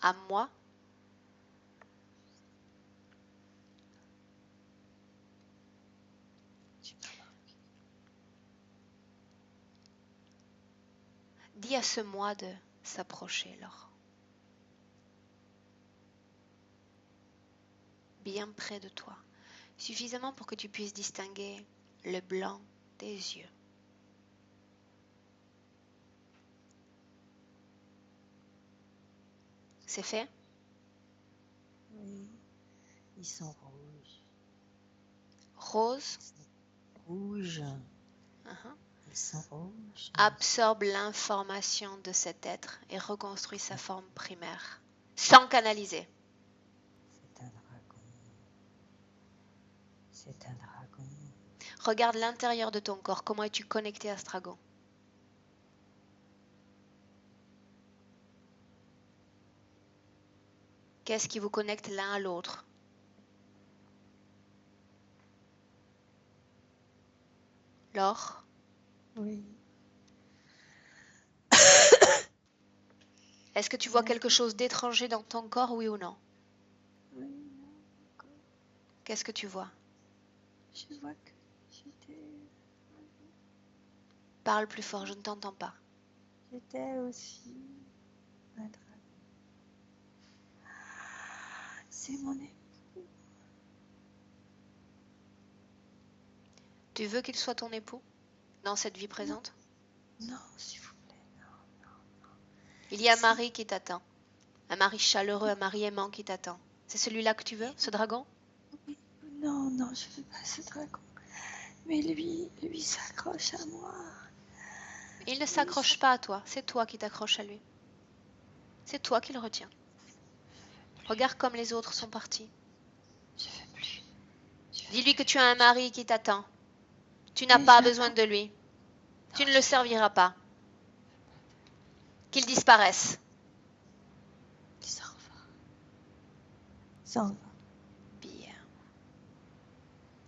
À moi, dis à ce moi de s'approcher, Laure. Bien près de toi, suffisamment pour que tu puisses distinguer le blanc des yeux. C'est fait? Oui, ils sont rouges. Rose, Rouges. uh-huh, Ils sont rouges. absorbe l'information de cet être et reconstruit sa forme primaire, sans canaliser. C'est un dragon. C'est un dragon. Regarde l'intérieur de ton corps, comment es-tu connecté à ce dragon? Qu'est-ce qui vous connecte l'un à l'autre? Laure? Oui. Est-ce que tu vois quelque chose d'étranger dans ton corps, oui ou non? Oui, Qu'est-ce que tu vois? je vois que j'étais Parle plus fort, je ne t'entends pas. aussi un dragon. C'est mon époux. Tu veux qu'il soit ton époux dans cette vie présente? Non, s'il vous plaît. Il y a un mari qui t'attend. Un mari chaleureux, un mari aimant qui t'attend. C'est celui-là que tu veux, ce dragon? Oui. Non, non, je veux pas ce dragon. Mais lui s'accroche à moi. Il ne s'accroche pas à toi, c'est toi qui t'accroches à lui. C'est toi qui le retiens. Regarde comme les autres sont partis. Je veux plus. Dis-lui que tu as un mari qui t'attend. Tu n'as pas besoin de lui. Tu ne le serviras pas. Qu'il disparaisse. Il s'en va. S'en va. Bien.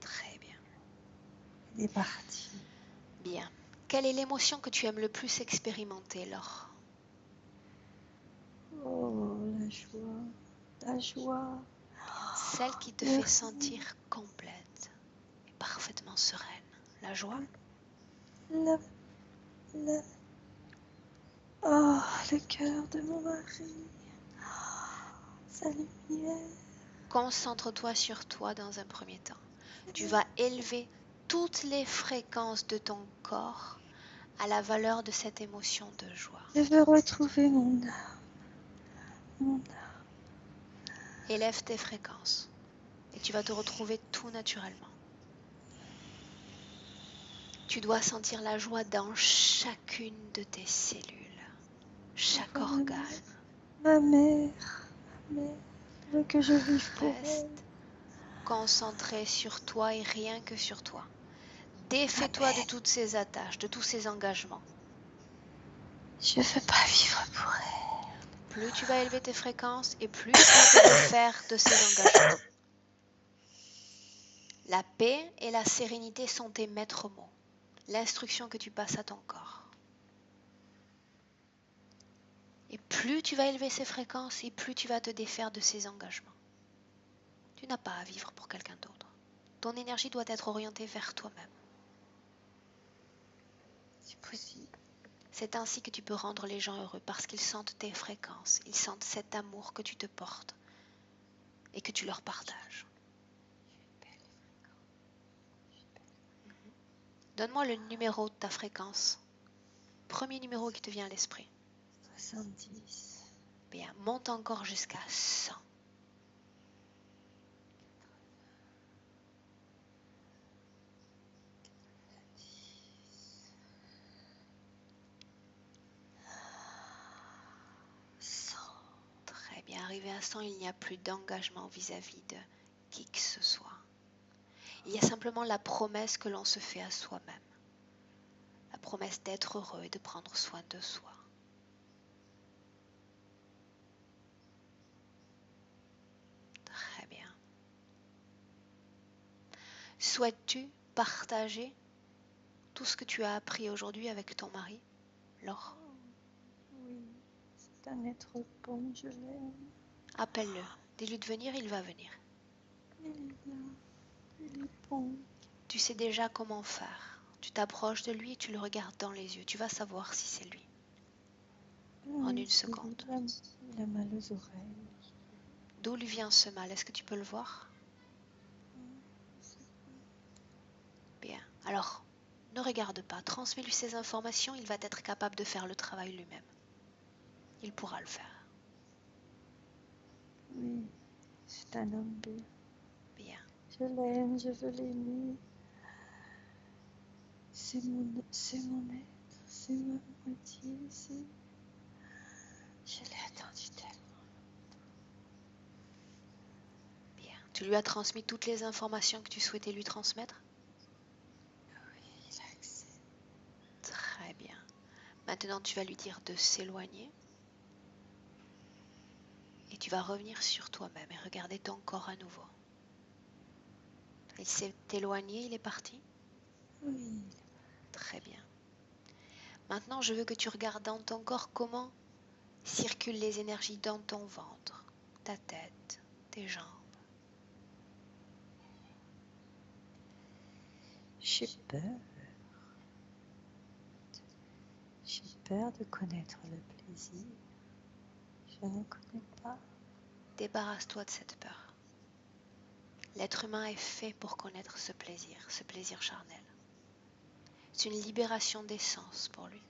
Très bien. Il est parti. Bien. Quelle est l'émotion que tu aimes le plus expérimenter, Laure? Oh, la joie. La joie. Celle qui te fait sentir complète et parfaitement sereine. La joie? Le, le, oh, le cœur de mon mari. Sa lumière. Concentre-toi sur toi dans un premier temps. Tu vas élever toutes les fréquences de ton corps à la valeur de cette émotion de joie. Je veux retrouver mon âme. Mon âme. Élève tes fréquences et tu vas te retrouver tout naturellement. Tu dois sentir la joie dans chacune de tes cellules, chaque organe. Ma mère veut que je vive pour elle. Reste concentré sur toi et rien que sur toi. Défais-toi de toutes ces attaches, de tous ces engagements. Je veux pas vivre pour elle. Plus tu vas élever tes fréquences et plus tu vas te défaire de ces engagements. La paix et la sérénité sont tes maîtres mots, l'instruction que tu passes à ton corps. Et plus tu vas élever ces fréquences et plus tu vas te défaire de ces engagements. Tu n'as pas à vivre pour quelqu'un d'autre. Ton énergie doit être orientée vers toi-même. C'est possible. C'est ainsi que tu peux rendre les gens heureux parce qu'ils sentent tes fréquences, ils sentent cet amour que tu te portes et que tu leur partages. Donne-moi le numéro de ta fréquence. Premier numéro qui te vient à l'esprit. 70. Bien, monte encore jusqu'à 100. 100. Très bien, arrivé à 100, il n'y a plus d'engagement vis-à-vis de qui que ce soit. Il y a simplement la promesse que l'on se fait à soi-même. La promesse d'être heureux et de prendre soin de soi. Très bien. Souhaites-tu partager tout ce que tu as appris aujourd'hui avec ton mari, Laure? Oui, c'est un être bon, je l'aime. Appelle-le. Dis-lui de venir, il va venir. Il est là, il est bon. Tu sais déjà comment faire. Tu t'approches de lui et tu le regardes dans les yeux. Tu vas savoir si c'est lui. En une seconde. Il a mal aux oreilles. D'où lui vient ce mal? Est-ce que tu peux le voir? Bien. Alors, ne regarde pas. Transmets-lui ces informations. Il va être capable de faire le travail lui-même. Il pourra le faire. Oui, c'est un homme bien. Bien. Je l'aime, je veux l'aimer. C'est mon être, c'est ma moitié, c'est... Je l'ai attendu tellement. Bien. Tu lui as transmis toutes les informations que tu souhaitais lui transmettre? Oui, il accepte. Très bien. Maintenant, tu vas lui dire de s'éloigner. Et tu vas revenir sur toi-même et regarder ton corps à nouveau. Il s'est éloigné, il est parti? Oui. Très bien. Maintenant, je veux que tu regardes dans ton corps comment circulent les énergies dans ton ventre, ta tête, tes jambes. J'ai peur. J'ai peur de connaître le plaisir. Je ne connais pas. Débarrasse-toi de cette peur. L'être humain est fait pour connaître ce plaisir charnel. C'est une libération d'essence pour lui.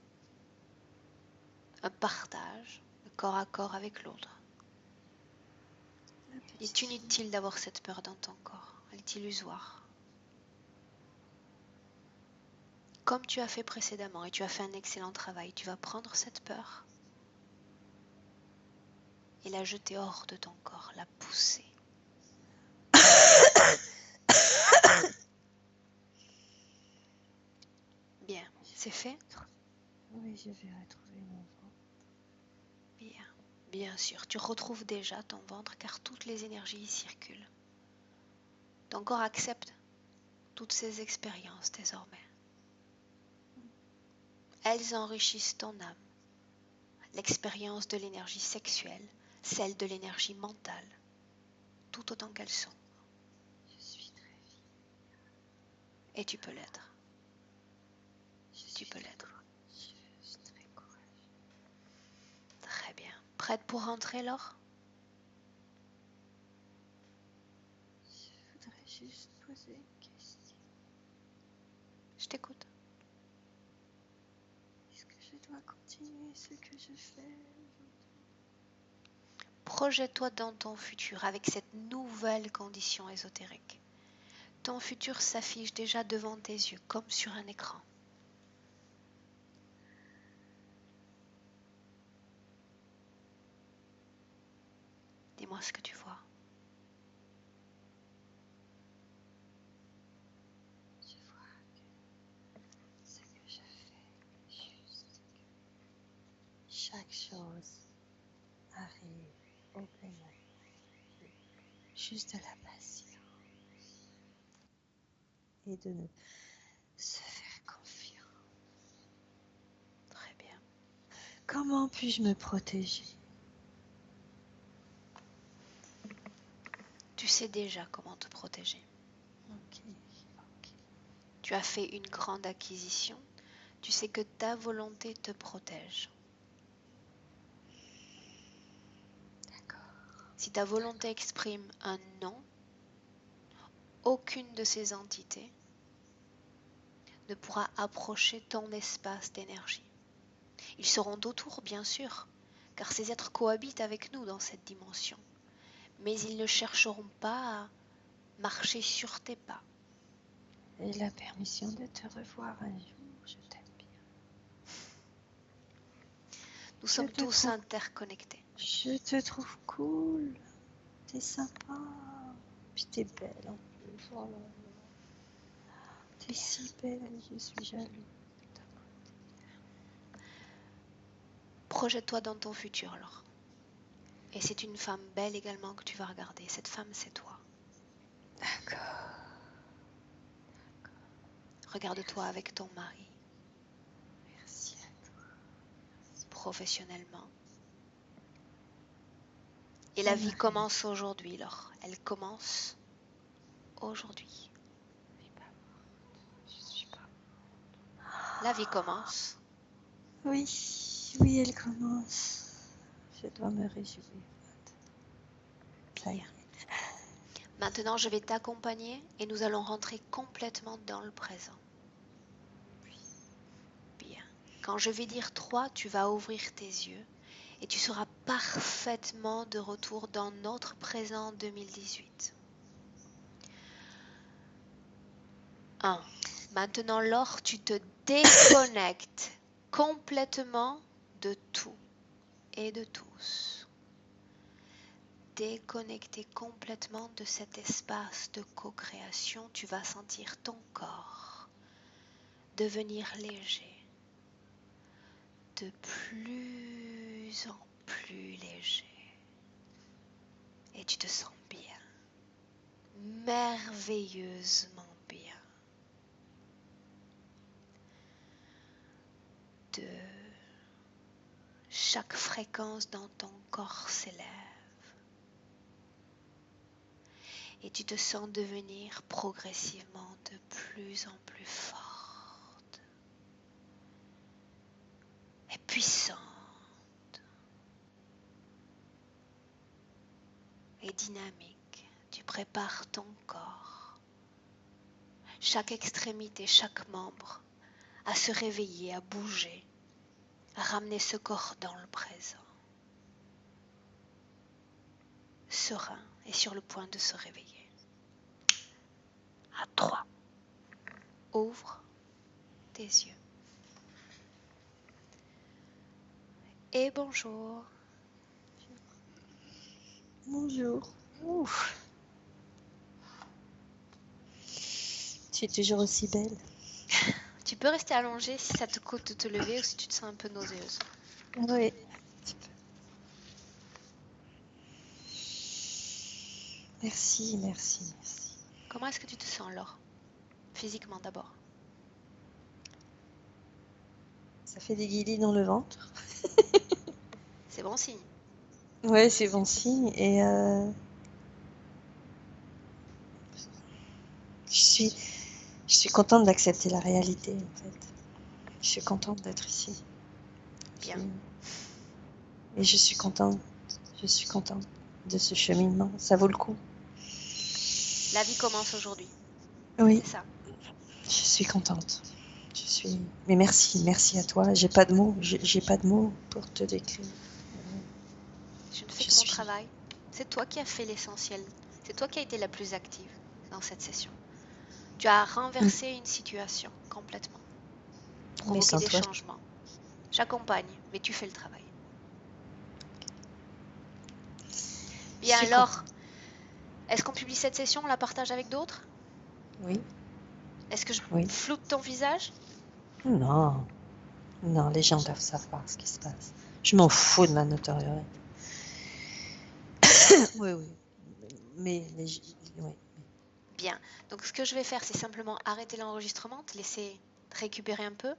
Un partage, de corps à corps avec l'autre. Il est inutile d'avoir cette peur dans ton corps. Elle est illusoire. Comme tu as fait précédemment et tu as fait un excellent travail, tu vas prendre cette peur et la jeter hors de ton corps, la pousser. Bien, c'est fait? Oui, je vais retrouver mon ventre. Bien, bien sûr, tu retrouves déjà ton ventre car toutes les énergies y circulent. Ton corps accepte toutes ces expériences désormais. Elles enrichissent ton âme, l'expérience de l'énergie sexuelle, celle de l'énergie mentale, tout autant qu'elles sont. Je suis très fière. Et tu peux l'être. Tu peux l'être. Je suis très courageuse. Très bien. Prête pour rentrer, Laure? Je voudrais juste poser une question. Je t'écoute. Est-ce que je dois continuer ce que je fais aujourd'hui? Projette-toi dans ton futur avec cette nouvelle condition ésotérique. Ton futur s'affiche déjà devant tes yeux, comme sur un écran. Dis-moi ce que tu vois. Je vois que ce que je fais, juste que Chaque chose arrive au bon moment. Juste de la patience. Et de ne se faire confiance. Très bien. Comment puis-je me protéger? Tu sais déjà comment te protéger. Ok. Tu as fait une grande acquisition. Tu sais que ta volonté te protège. D'accord. Si ta volonté exprime un non, aucune de ces entités ne pourra approcher ton espace d'énergie. Ils seront d'autour, bien sûr, car ces êtres cohabitent avec nous dans cette dimension. Mais ils ne chercheront pas à marcher sur tes pas. Et la permission de te revoir un jour, je t'aime bien. Nous sommes tous interconnectés. Je te trouve cool. T'es sympa. Puis t'es belle en plus. Oh là là. T'es si belle, je suis jalouse. Projette-toi dans ton futur alors. Et c'est une femme belle également que tu vas regarder. Cette femme, c'est toi. D'accord. Regarde-toi avec ton mari, Merci à toi. professionnellement. Et la vie commence aujourd'hui, Laure. Elle commence aujourd'hui. Je suis pas. La vie commence. Oui, oui, elle commence. Je dois me réjouir. Ça y est. Maintenant, je vais t'accompagner et nous allons rentrer complètement dans le présent. Bien. Quand je vais dire 3, tu vas ouvrir tes yeux et tu seras parfaitement de retour dans notre présent 2018. 1. Maintenant, Laure, tu te déconnectes complètement de tout et de tous. Déconnecté complètement de cet espace de co-création, tu vas sentir ton corps devenir léger, de plus en plus léger. Et tu te sens bien, merveilleusement bien. 2. Chaque fréquence dans ton corps s'élève. Et tu te sens devenir progressivement de plus en plus forte et puissante et dynamique. Tu prépares ton corps, chaque extrémité, chaque membre, à se réveiller, à bouger, à ramener ce corps dans le présent. Serein et sur le point de se réveiller. À 3. Ouvre tes yeux. Et bonjour. Bonjour. Ouf. Tu es toujours aussi belle. Tu peux rester allongée si ça te coûte de te lever ou si tu te sens un peu nauséeuse. Oui. Merci, merci, merci. Comment est-ce que tu te sens, Laure? Physiquement d'abord. Ça fait des guilis dans le ventre. C'est bon signe. Ouais, c'est bon signe. Et je suis contente d'accepter la réalité, en fait. Je suis contente d'être ici. Bien. Et je suis contente de ce cheminement. Ça vaut le coup. La vie commence aujourd'hui. Oui, C'est ça. je suis contente. Mais merci à toi. J'ai pas de mots pour te décrire. Je ne fais Je que mon suis. travail. C'est toi qui as fait l'essentiel. C'est toi qui as été la plus active dans cette session. Tu as renversé une situation complètement. Mais Provoqué sans des toi, changements. J'accompagne, mais tu fais le travail. je Bien suis alors, est-ce qu'on publie cette session? On la partage avec d'autres? Oui. Est-ce que je Oui. floute ton visage? Non. Non, les gens doivent savoir ce qui se passe. Je m'en fous de ma notoriété. Oui. Mais oui. Bien. Donc ce que je vais faire, c'est simplement arrêter l'enregistrement, te laisser récupérer un peu.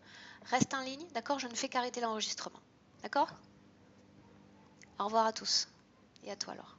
Reste en ligne, d'accord? Je ne fais qu'arrêter l'enregistrement. D'accord? Au revoir à tous. Et à toi alors.